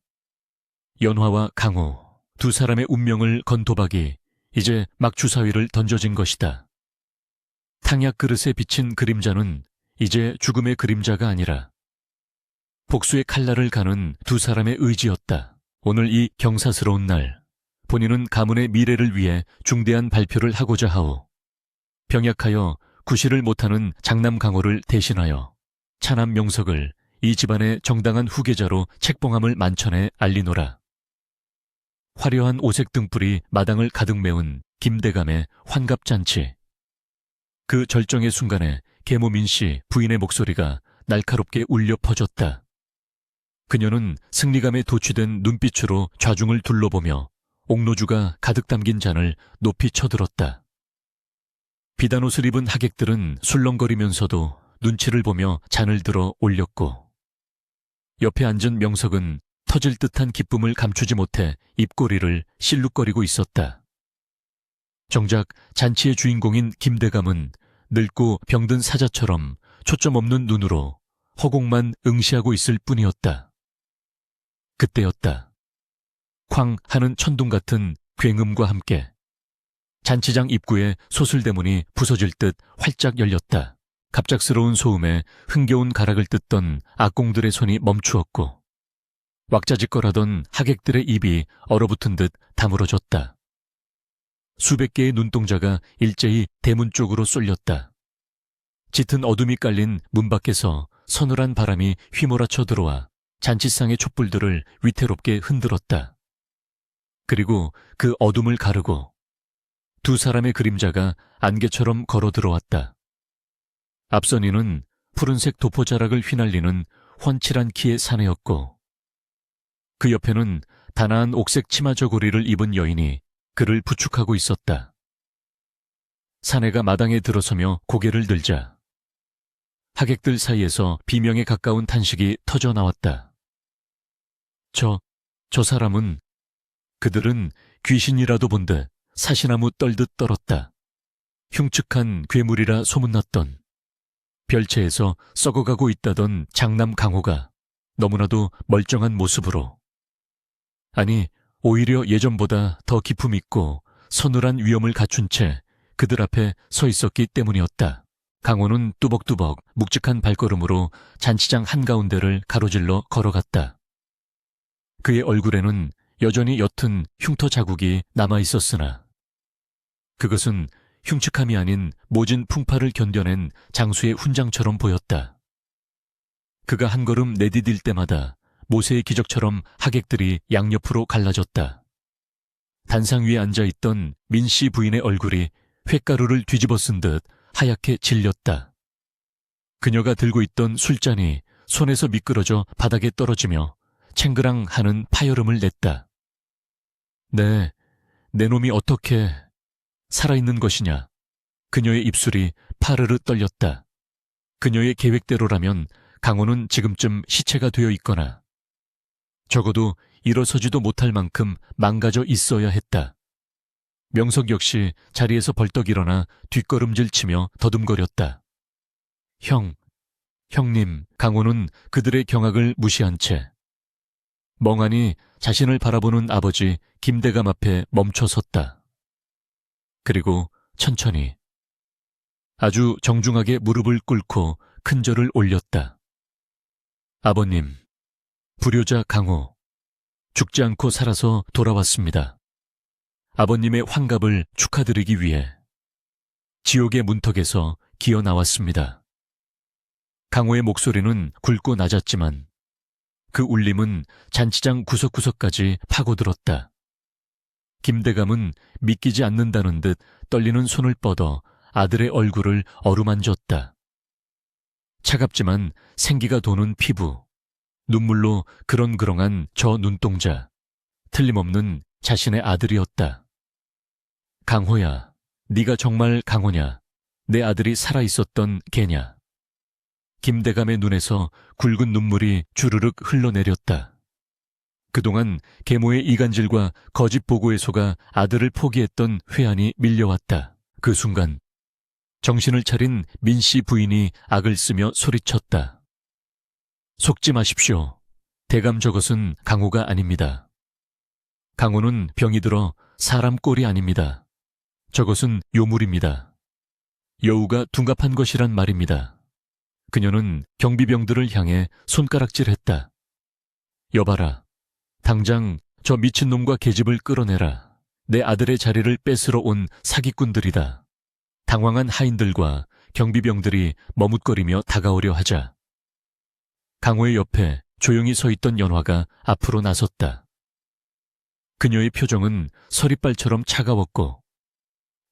연화와 강호, 두 사람의 운명을 건 도박이 이제 막 주사위를 던져진 것이다. 탕약 그릇에 비친 그림자는 이제 죽음의 그림자가 아니라 복수의 칼날을 가는 두 사람의 의지였다. 오늘 이 경사스러운 날, 본인은 가문의 미래를 위해 중대한 발표를 하고자 하오. 병약하여 구실을 못하는 장남 강호를 대신하여 차남 명석을 이 집안의 정당한 후계자로 책봉함을 만천에 알리노라. 화려한 오색 등불이 마당을 가득 메운 김대감의 환갑잔치. 그 절정의 순간에 계모 민씨 부인의 목소리가 날카롭게 울려 퍼졌다. 그녀는 승리감에 도취된 눈빛으로 좌중을 둘러보며 옥로주가 가득 담긴 잔을 높이 쳐들었다. 비단옷을 입은 하객들은 술렁거리면서도 눈치를 보며 잔을 들어 올렸고, 옆에 앉은 명석은 터질 듯한 기쁨을 감추지 못해 입꼬리를 실룩거리고 있었다. 정작 잔치의 주인공인 김대감은 늙고 병든 사자처럼 초점 없는 눈으로 허공만 응시하고 있을 뿐이었다. 그때였다. 쾅 하는 천둥 같은 굉음과 함께 잔치장 입구에 소술대문이 부서질 듯 활짝 열렸다. 갑작스러운 소음에 흥겨운 가락을 뜯던 악공들의 손이 멈추었고, 왁자지껄하던 하객들의 입이 얼어붙은 듯 다물어졌다. 수백 개의 눈동자가 일제히 대문 쪽으로 쏠렸다. 짙은 어둠이 깔린 문 밖에서 서늘한 바람이 휘몰아쳐 들어와 잔치상의 촛불들을 위태롭게 흔들었다. 그리고 그 어둠을 가르고 두 사람의 그림자가 안개처럼 걸어 들어왔다. 앞선 이는 푸른색 도포자락을 휘날리는 훤칠한 키의 사내였고, 그 옆에는 단아한 옥색 치마 저고리를 입은 여인이 그를 부축하고 있었다. 사내가 마당에 들어서며 고개를 들자 하객들 사이에서 비명에 가까운 탄식이 터져 나왔다. 저 사람은, 그들은 귀신이라도 본 듯 사시나무 떨듯 떨었다. 흉측한 괴물이라 소문났던, 별채에서 썩어가고 있다던 장남 강호가 너무나도 멀쩡한 모습으로, 아니 오히려 예전보다 더 기품 있고 서늘한 위엄을 갖춘 채 그들 앞에 서 있었기 때문이었다. 강호는 뚜벅뚜벅 묵직한 발걸음으로 잔치장 한가운데를 가로질러 걸어갔다. 그의 얼굴에는 여전히 옅은 흉터 자국이 남아있었으나 그것은 흉측함이 아닌 모진 풍파를 견뎌낸 장수의 훈장처럼 보였다. 그가 한 걸음 내디딜 때마다 모세의 기적처럼 하객들이 양옆으로 갈라졌다. 단상 위에 앉아있던 민씨 부인의 얼굴이 횟가루를 뒤집어 쓴 듯 하얗게 질렸다. 그녀가 들고 있던 술잔이 손에서 미끄러져 바닥에 떨어지며 챙그랑 하는 파열음을 냈다. 내 놈이 어떻게 살아있는 것이냐. 그녀의 입술이 파르르 떨렸다. 그녀의 계획대로라면 강호는 지금쯤 시체가 되어 있거나 적어도 일어서지도 못할 만큼 망가져 있어야 했다. 명석 역시 자리에서 벌떡 일어나 뒷걸음질 치며 더듬거렸다. 형님, 강호는 그들의 경악을 무시한 채 멍하니 자신을 바라보는 아버지 김대감 앞에 멈춰 섰다. 그리고 천천히 아주 정중하게 무릎을 꿇고 큰절을 올렸다. 아버님, 불효자 강호, 죽지 않고 살아서 돌아왔습니다. 아버님의 환갑을 축하드리기 위해 지옥의 문턱에서 기어 나왔습니다. 강호의 목소리는 굵고 낮았지만 그 울림은 잔치장 구석구석까지 파고들었다. 김대감은 믿기지 않는다는 듯 떨리는 손을 뻗어 아들의 얼굴을 어루만졌다. 차갑지만 생기가 도는 피부, 눈물로 그렁그렁한 저 눈동자, 틀림없는 자신의 아들이었다. 강호야, 네가 정말 강호냐? 내 아들이 살아있었던 개냐? 김대감의 눈에서 굵은 눈물이 주르륵 흘러내렸다. 그동안 계모의 이간질과 거짓 보고에 속아 아들을 포기했던 회한이 밀려왔다. 그 순간 정신을 차린 민씨 부인이 악을 쓰며 소리쳤다. 속지 마십시오. 대감 저것은 강호가 아닙니다. 강호는 병이 들어 사람 꼴이 아닙니다. 저것은 요물입니다. 여우가 둔갑한 것이란 말입니다. 그녀는 경비병들을 향해 손가락질했다. 여봐라. 당장 저 미친놈과 계집을 끌어내라. 내 아들의 자리를 뺏으러 온 사기꾼들이다. 당황한 하인들과 경비병들이 머뭇거리며 다가오려 하자 강호의 옆에 조용히 서 있던 연화가 앞으로 나섰다. 그녀의 표정은 서리빨처럼 차가웠고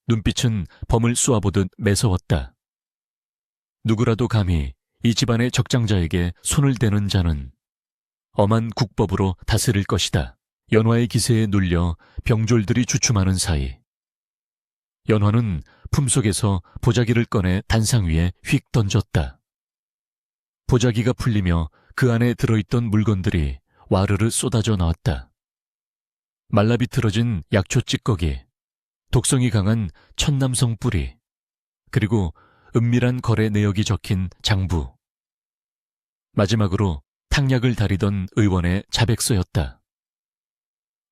눈빛은 범을 쏘아보듯 매서웠다. 누구라도 감히 이 집안의 적장자에게 손을 대는 자는 엄한 국법으로 다스릴 것이다. 연화의 기세에 눌려 병졸들이 주춤하는 사이 연화는 품속에서 보자기를 꺼내 단상 위에 휙 던졌다. 보자기가 풀리며 그 안에 들어있던 물건들이 와르르 쏟아져 나왔다. 말라비틀어진 약초 찌꺼기, 독성이 강한 천남성 뿌리, 그리고 은밀한 거래 내역이 적힌 장부. 마지막으로 탕약을 다리던 의원의 자백서였다.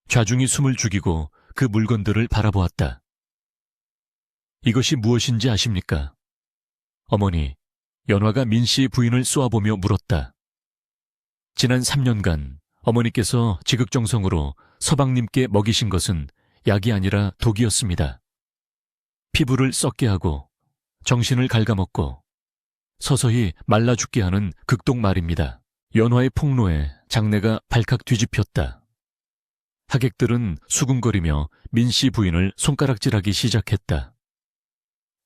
좌중이 숨을 죽이고 그 물건들을 바라보았다. 이것이 무엇인지 아십니까? 어머니, 연화가 민씨 부인을 쏘아보며 물었다. 지난 3년간 어머니께서 지극정성으로 서방님께 먹이신 것은 약이 아니라 독이었습니다. 피부를 썩게 하고 정신을 갉아먹고 서서히 말라 죽게 하는 극독 말입니다. 연화의 폭로에 장내가 발칵 뒤집혔다. 하객들은 수군거리며 민씨 부인을 손가락질하기 시작했다.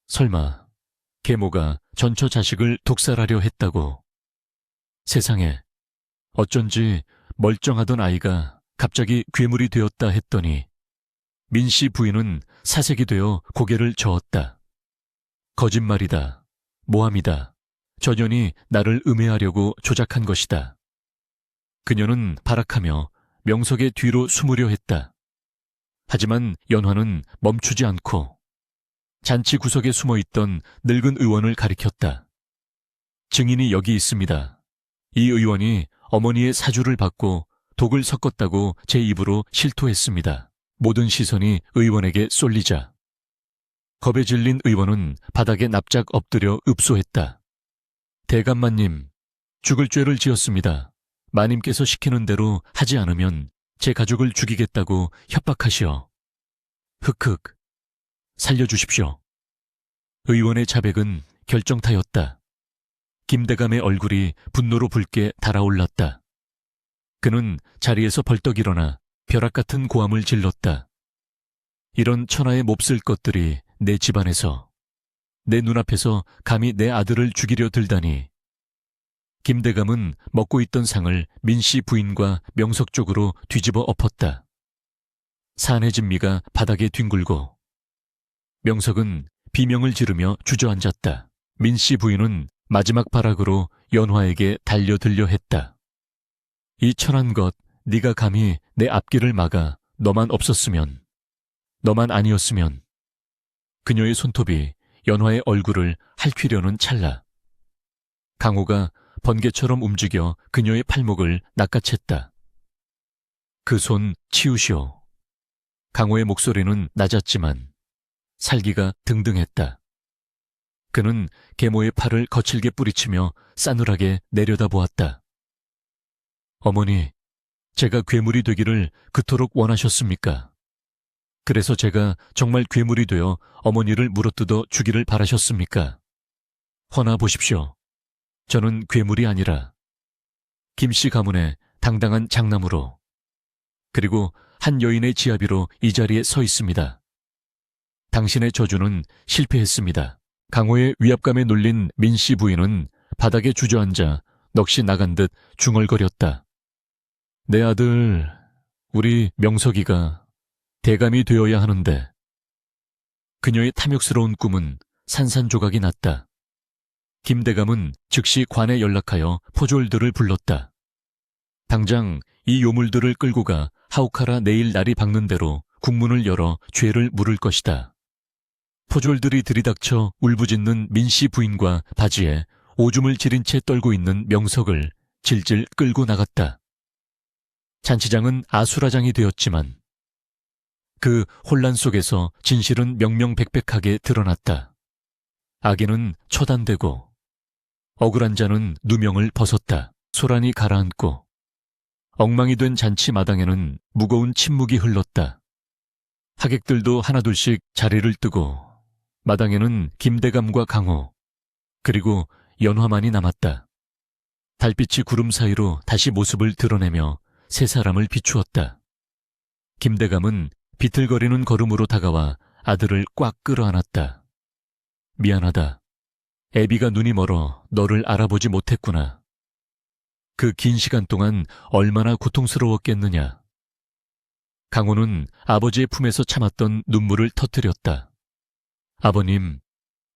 설마 계모가 전처 자식을 독살하려 했다고. 세상에, 어쩐지 멀쩡하던 아이가 갑자기 괴물이 되었다 했더니 민씨 부인은 사색이 되어 고개를 저었다. 거짓말이다. 모함이다. 전연이 나를 음해하려고 조작한 것이다. 그녀는 발악하며 명석의 뒤로 숨으려 했다. 하지만 연화는 멈추지 않고 잔치 구석에 숨어있던 늙은 의원을 가리켰다. 증인이 여기 있습니다. 이 의원이 어머니의 사주를 받고 독을 섞었다고 제 입으로 실토했습니다. 모든 시선이 의원에게 쏠리자 겁에 질린 의원은 바닥에 납작 엎드려 읍소했다. 대감마님, 죽을 죄를 지었습니다. 마님께서 시키는 대로 하지 않으면 제 가족을 죽이겠다고 협박하시오. 흑흑, 살려주십시오. 의원의 자백은 결정타였다. 김대감의 얼굴이 분노로 붉게 달아올랐다. 그는 자리에서 벌떡 일어나 벼락 같은 고함을 질렀다. 이런 천하의 몹쓸 것들이 내 집안에서, 내 눈앞에서 감히 내 아들을 죽이려 들다니. 김대감은 먹고 있던 상을 민씨 부인과 명석 쪽으로 뒤집어 엎었다. 산의 진미가 바닥에 뒹굴고 명석은 비명을 지르며 주저앉았다. 민씨 부인은 마지막 발악으로 연화에게 달려들려 했다. 이 천한 것, 네가 감히 내 앞길을 막아 너만 없었으면, 너만 아니었으면. 그녀의 손톱이 연화의 얼굴을 핥히려는 찰나 강호가 번개처럼 움직여 그녀의 팔목을 낚아챘다. 그 손 치우시오. 강호의 목소리는 낮았지만 살기가 등등했다. 그는 계모의 팔을 거칠게 뿌리치며 싸늘하게 내려다보았다. 어머니, 제가 괴물이 되기를 그토록 원하셨습니까? 그래서 제가 정말 괴물이 되어 어머니를 물어뜯어 주기를 바라셨습니까? 허나 보십시오. 저는 괴물이 아니라 김씨 가문의 당당한 장남으로, 그리고 한 여인의 지아비로 이 자리에 서 있습니다. 당신의 저주는 실패했습니다. 강호의 위압감에 눌린 민씨 부인은 바닥에 주저앉아 넋이 나간 듯 중얼거렸다. 내 아들, 우리 명석이가 대감이 되어야 하는데. 그녀의 탐욕스러운 꿈은 산산조각이 났다. 김대감은 즉시 관에 연락하여 포졸들을 불렀다. 당장 이 요물들을 끌고 가 하옥하라 내일 날이 밝는 대로 국문을 열어 죄를 물을 것이다. 포졸들이 들이닥쳐 울부짖는 민씨 부인과 바지에 오줌을 지린 채 떨고 있는 명석을 질질 끌고 나갔다. 잔치장은 아수라장이 되었지만 그 혼란 속에서 진실은 명명백백하게 드러났다. 악인은 처단되고 억울한 자는 누명을 벗었다. 소란이 가라앉고 엉망이 된 잔치 마당에는 무거운 침묵이 흘렀다. 하객들도 하나둘씩 자리를 뜨고 마당에는 김대감과 강호 그리고 연화만이 남았다. 달빛이 구름 사이로 다시 모습을 드러내며 세 사람을 비추었다. 김대감은 비틀거리는 걸음으로 다가와 아들을 꽉 끌어안았다. 미안하다. 애비가 눈이 멀어 너를 알아보지 못했구나. 그 긴 시간 동안 얼마나 고통스러웠겠느냐. 강호는 아버지의 품에서 참았던 눈물을 터뜨렸다. 아버님,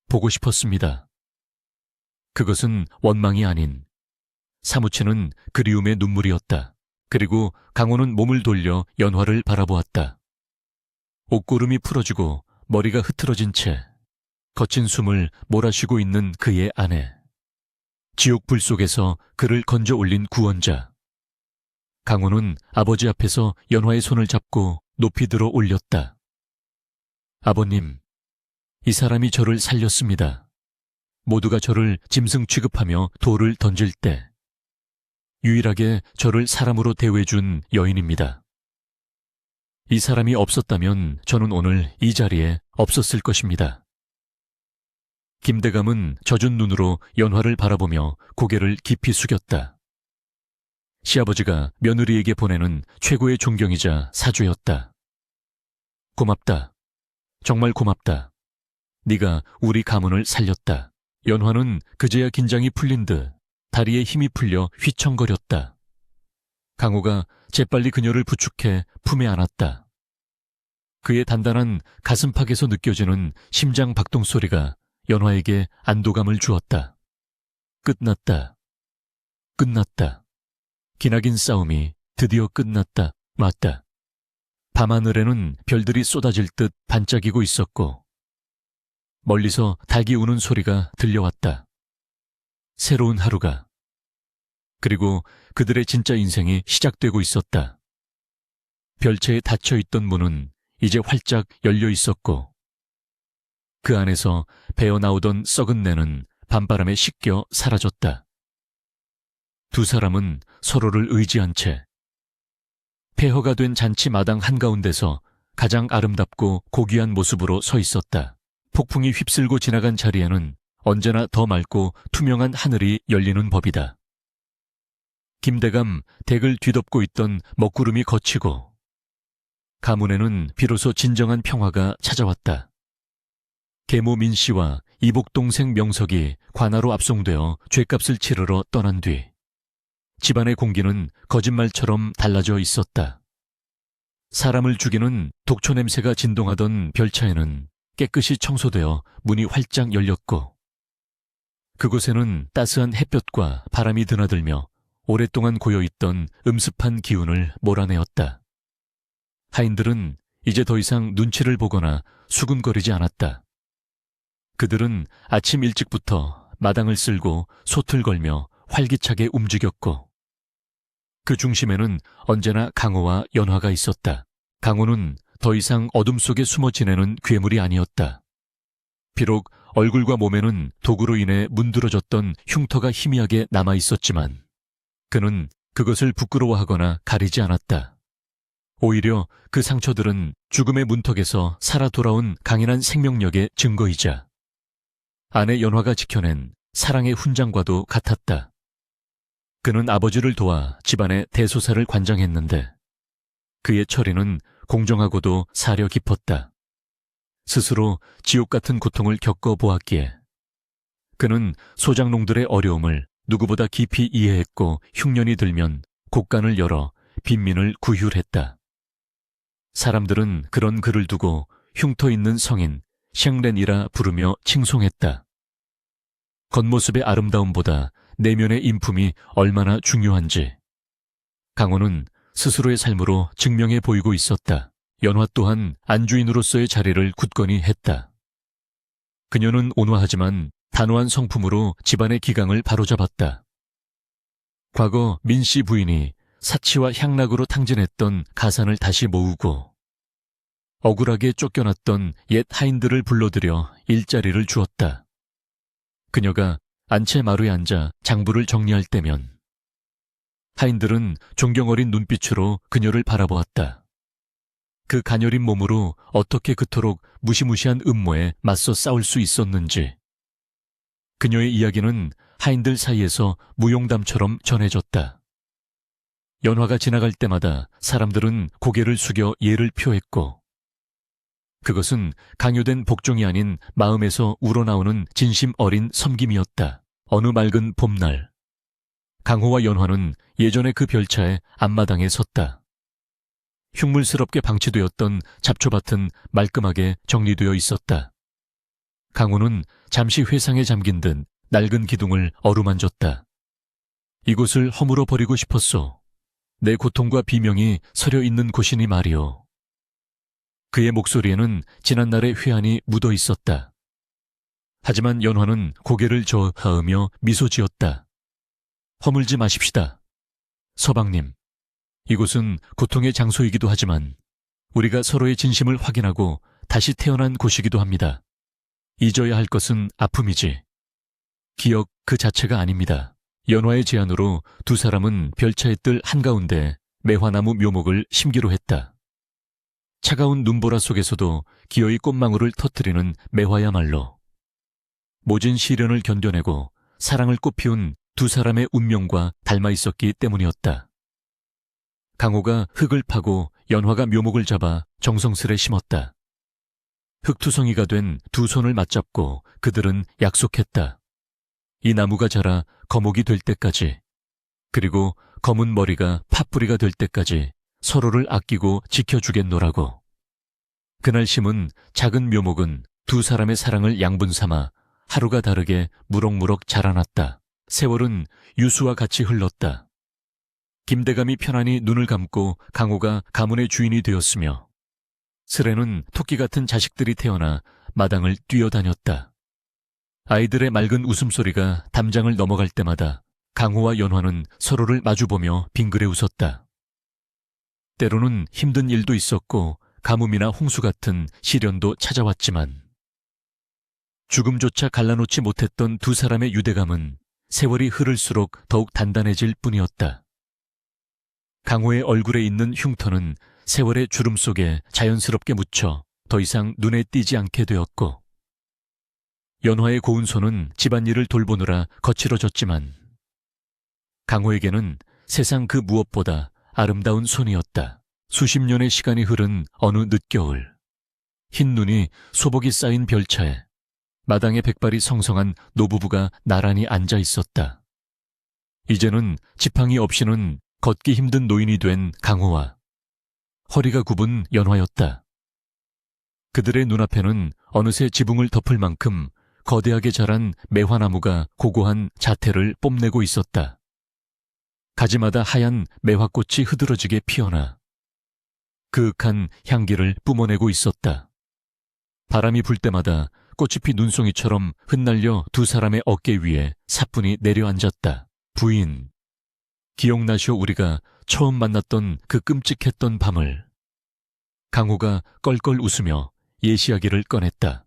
보고 싶었습니다. 그것은 원망이 아닌 사무치는 그리움의 눈물이었다. 그리고 강호는 몸을 돌려 연화를 바라보았다. 옷고름이 풀어지고 머리가 흐트러진 채 거친 숨을 몰아쉬고 있는 그의 아내. 지옥불 속에서 그를 건져 올린 구원자. 강호는 아버지 앞에서 연화의 손을 잡고 높이 들어 올렸다. 아버님, 이 사람이 저를 살렸습니다. 모두가 저를 짐승 취급하며 돌을 던질 때 유일하게 저를 사람으로 대우해준 여인입니다. 이 사람이 없었다면 저는 오늘 이 자리에 없었을 것입니다. 김대감은 젖은 눈으로 연화를 바라보며 고개를 깊이 숙였다. 시아버지가 며느리에게 보내는 최고의 존경이자 사주였다. 고맙다. 정말 고맙다. 네가 우리 가문을 살렸다. 연화는 그제야 긴장이 풀린 듯 다리에 힘이 풀려 휘청거렸다. 강호가 재빨리 그녀를 부축해 품에 안았다. 그의 단단한 가슴팍에서 느껴지는 심장 박동 소리가 연화에게 안도감을 주었다. 끝났다. 끝났다. 기나긴 싸움이 드디어 끝났다. 맞다. 밤하늘에는 별들이 쏟아질 듯 반짝이고 있었고 멀리서 닭이 우는 소리가 들려왔다. 새로운 하루가 그리고 그들의 진짜 인생이 시작되고 있었다. 별채에 닫혀있던 문은 이제 활짝 열려 있었고 그 안에서 배어나오던 썩은 내는 밤바람에 씻겨 사라졌다. 두 사람은 서로를 의지한 채 폐허가 된 잔치 마당 한가운데서 가장 아름답고 고귀한 모습으로 서 있었다. 폭풍이 휩쓸고 지나간 자리에는 언제나 더 맑고 투명한 하늘이 열리는 법이다. 김대감 댁을 뒤덮고 있던 먹구름이 걷히고 가문에는 비로소 진정한 평화가 찾아왔다. 계모 민씨와 이복 동생 명석이 관하로 압송되어 죗값을 치르러 떠난 뒤 집안의 공기는 거짓말처럼 달라져 있었다. 사람을 죽이는 독초 냄새가 진동하던 별차에는 깨끗이 청소되어 문이 활짝 열렸고 그곳에는 따스한 햇볕과 바람이 드나들며 오랫동안 고여있던 음습한 기운을 몰아내었다. 하인들은 이제 더 이상 눈치를 보거나 수군거리지 않았다. 그들은 아침 일찍부터 마당을 쓸고 솥을 걸며 활기차게 움직였고 그 중심에는 언제나 강호와 연화가 있었다. 강호는 더 이상 어둠 속에 숨어 지내는 괴물이 아니었다. 비록 얼굴과 몸에는 도구로 인해 문드러졌던 흉터가 희미하게 남아있었지만 그는 그것을 부끄러워하거나 가리지 않았다. 오히려 그 상처들은 죽음의 문턱에서 살아 돌아온 강인한 생명력의 증거이자 아내 연화가 지켜낸 사랑의 훈장과도 같았다. 그는 아버지를 도와 집안의 대소사를 관장했는데 그의 처리는 공정하고도 사려 깊었다. 스스로 지옥 같은 고통을 겪어보았기에 그는 소장농들의 어려움을 누구보다 깊이 이해했고 흉년이 들면 곡간을 열어 빈민을 구휼했다. 사람들은 그런 그를 두고 흉터 있는 성인 샹렌이라 부르며 칭송했다. 겉모습의 아름다움보다 내면의 인품이 얼마나 중요한지 강호는 스스로의 삶으로 증명해 보이고 있었다. 연화 또한 안주인으로서의 자리를 굳건히 했다. 그녀는 온화하지만 단호한 성품으로 집안의 기강을 바로잡았다. 과거 민씨 부인이 사치와 향락으로 탕진했던 가산을 다시 모으고 억울하게 쫓겨났던 옛 하인들을 불러들여 일자리를 주었다. 그녀가 안채마루에 앉아 장부를 정리할 때면 하인들은 존경 어린 눈빛으로 그녀를 바라보았다. 그 가녀린 몸으로 어떻게 그토록 무시무시한 음모에 맞서 싸울 수 있었는지. 그녀의 이야기는 하인들 사이에서 무용담처럼 전해졌다. 연화가 지나갈 때마다 사람들은 고개를 숙여 예를 표했고 그것은 강요된 복종이 아닌 마음에서 우러나오는 진심 어린 섬김이었다. 어느 맑은 봄날 강호와 연화는 예전의 그 별차의 앞마당에 섰다. 흉물스럽게 방치되었던 잡초밭은 말끔하게 정리되어 있었다. 강호는 잠시 회상에 잠긴 듯 낡은 기둥을 어루만졌다. 이곳을 허물어 버리고 싶었소. 내 고통과 비명이 서려 있는 곳이니 말이오. 그의 목소리에는 지난날의 회한이 묻어 있었다. 하지만 연화는 고개를 저하으며 미소 지었다. 허물지 마십시다. 서방님, 이곳은 고통의 장소이기도 하지만 우리가 서로의 진심을 확인하고 다시 태어난 곳이기도 합니다. 잊어야 할 것은 아픔이지 기억 그 자체가 아닙니다. 연화의 제안으로 두 사람은 별차의 뜰 한가운데 매화나무 묘목을 심기로 했다. 차가운 눈보라 속에서도 기어이 꽃망울을 터뜨리는 매화야말로 모진 시련을 견뎌내고 사랑을 꽃피운 두 사람의 운명과 닮아 있었기 때문이었다. 강호가 흙을 파고 연화가 묘목을 잡아 정성스레 심었다. 흙투성이가 된 두 손을 맞잡고 그들은 약속했다. 이 나무가 자라 거목이 될 때까지, 그리고 검은 머리가 팥뿌리가 될 때까지 서로를 아끼고 지켜주겠노라고. 그날 심은 작은 묘목은 두 사람의 사랑을 양분 삼아 하루가 다르게 무럭무럭 자라났다. 세월은 유수와 같이 흘렀다. 김대감이 편안히 눈을 감고 강호가 가문의 주인이 되었으며 슬에는 토끼 같은 자식들이 태어나 마당을 뛰어다녔다. 아이들의 맑은 웃음소리가 담장을 넘어갈 때마다 강호와 연화는 서로를 마주보며 빙그레 웃었다. 때로는 힘든 일도 있었고 가뭄이나 홍수 같은 시련도 찾아왔지만 죽음조차 갈라놓지 못했던 두 사람의 유대감은 세월이 흐를수록 더욱 단단해질 뿐이었다. 강호의 얼굴에 있는 흉터는 세월의 주름 속에 자연스럽게 묻혀 더 이상 눈에 띄지 않게 되었고 연화의 고운 손은 집안일을 돌보느라 거칠어졌지만 강호에게는 세상 그 무엇보다 아름다운 손이었다. 수십 년의 시간이 흐른 어느 늦겨울 흰 눈이 소복이 쌓인 별차에 마당에 백발이 성성한 노부부가 나란히 앉아 있었다. 이제는 지팡이 없이는 걷기 힘든 노인이 된 강호와 허리가 굽은 연화였다. 그들의 눈앞에는 어느새 지붕을 덮을 만큼 거대하게 자란 매화나무가 고고한 자태를 뽐내고 있었다. 가지마다 하얀 매화꽃이 흐드러지게 피어나 그윽한 향기를 뿜어내고 있었다. 바람이 불 때마다 꽃잎이 눈송이처럼 흩날려 두 사람의 어깨 위에 사뿐히 내려앉았다. 부인, 기억나시오 우리가 처음 만났던 그 끔찍했던 밤을. 강호가 껄껄 웃으며 예시하기를 꺼냈다.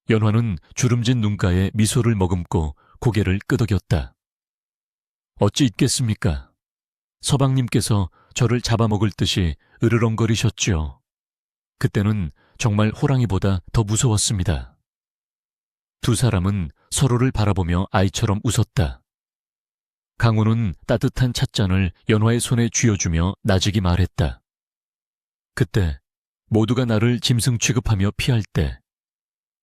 연화는 주름진 눈가에 미소를 머금고 고개를 끄덕였다. 어찌 있겠습니까? 서방님께서 저를 잡아먹을 듯이 으르렁거리셨지요. 그때는 정말 호랑이보다 더 무서웠습니다. 두 사람은 서로를 바라보며 아이처럼 웃었다. 강호는 따뜻한 찻잔을 연화의 손에 쥐어주며 나직이 말했다. 그때 모두가 나를 짐승 취급하며 피할 때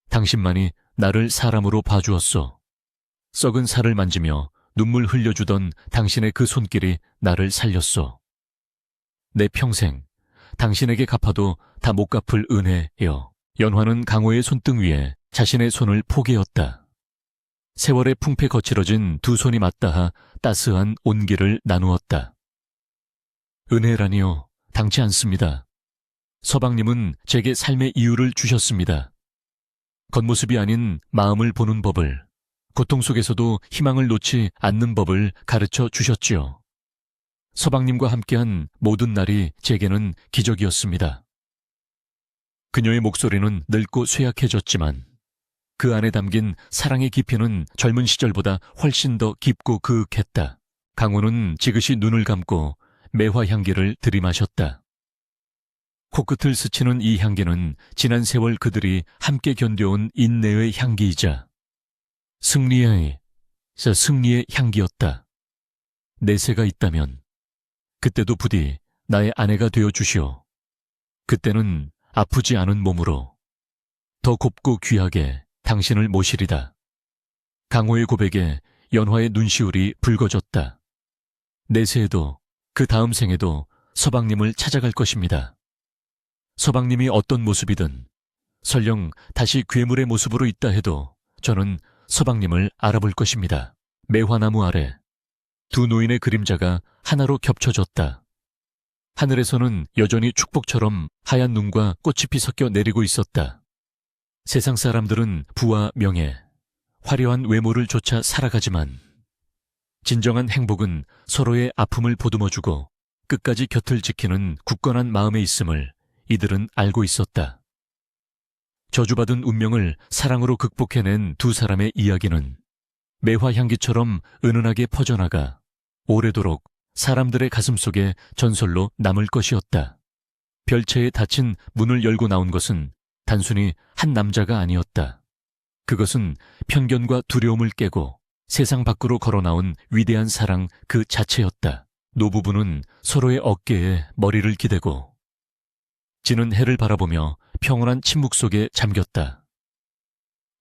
당신만이 나를 사람으로 봐주었소. 썩은 살을 만지며 눈물 흘려주던 당신의 그 손길이 나를 살렸소. 내 평생 당신에게 갚아도 다 못 갚을 은혜여. 연화는 강호의 손등 위에 자신의 손을 포개었다. 세월의 풍패 거칠어진 두 손이 맞닿아 따스한 온기를 나누었다. 은혜라니요, 당치 않습니다. 서방님은 제게 삶의 이유를 주셨습니다. 겉모습이 아닌 마음을 보는 법을, 고통 속에서도 희망을 놓지 않는 법을 가르쳐 주셨지요. 서방님과 함께한 모든 날이 제게는 기적이었습니다. 그녀의 목소리는 늙고 쇠약해졌지만 그 안에 담긴 사랑의 깊이는 젊은 시절보다 훨씬 더 깊고 그윽했다. 강호는 지그시 눈을 감고 매화 향기를 들이마셨다. 코끝을 스치는 이 향기는 지난 세월 그들이 함께 견뎌온 인내의 향기이자 승리의 향기였다. 내세가 있다면 그때도 부디 나의 아내가 되어 주시오. 그때는 아프지 않은 몸으로 더 곱고 귀하게 당신을 모시리다. 강호의 고백에 연화의 눈시울이 붉어졌다. 내세에도 그 다음 생에도 서방님을 찾아갈 것입니다. 서방님이 어떤 모습이든 설령 다시 괴물의 모습으로 있다 해도 저는 서방님을 알아볼 것입니다. 매화나무 아래 두 노인의 그림자가 하나로 겹쳐졌다. 하늘에서는 여전히 축복처럼 하얀 눈과 꽃잎이 섞여 내리고 있었다. 세상 사람들은 부와 명예, 화려한 외모를 쫓아 살아가지만 진정한 행복은 서로의 아픔을 보듬어주고 끝까지 곁을 지키는 굳건한 마음에 있음을 이들은 알고 있었다. 저주받은 운명을 사랑으로 극복해낸 두 사람의 이야기는 매화 향기처럼 은은하게 퍼져나가 오래도록 사람들의 가슴속에 전설로 남을 것이었다. 별채에 닫힌 문을 열고 나온 것은 단순히 한 남자가 아니었다. 그것은 편견과 두려움을 깨고 세상 밖으로 걸어나온 위대한 사랑 그 자체였다. 노부부는 서로의 어깨에 머리를 기대고 지는 해를 바라보며 평온한 침묵 속에 잠겼다.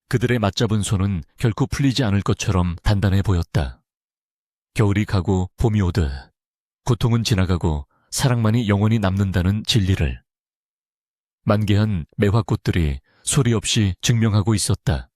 그들의 맞잡은 손은 결코 풀리지 않을 것처럼 단단해 보였다. 겨울이 가고 봄이 오듯 고통은 지나가고 사랑만이 영원히 남는다는 진리를 만개한 매화꽃들이 소리 없이 증명하고 있었다.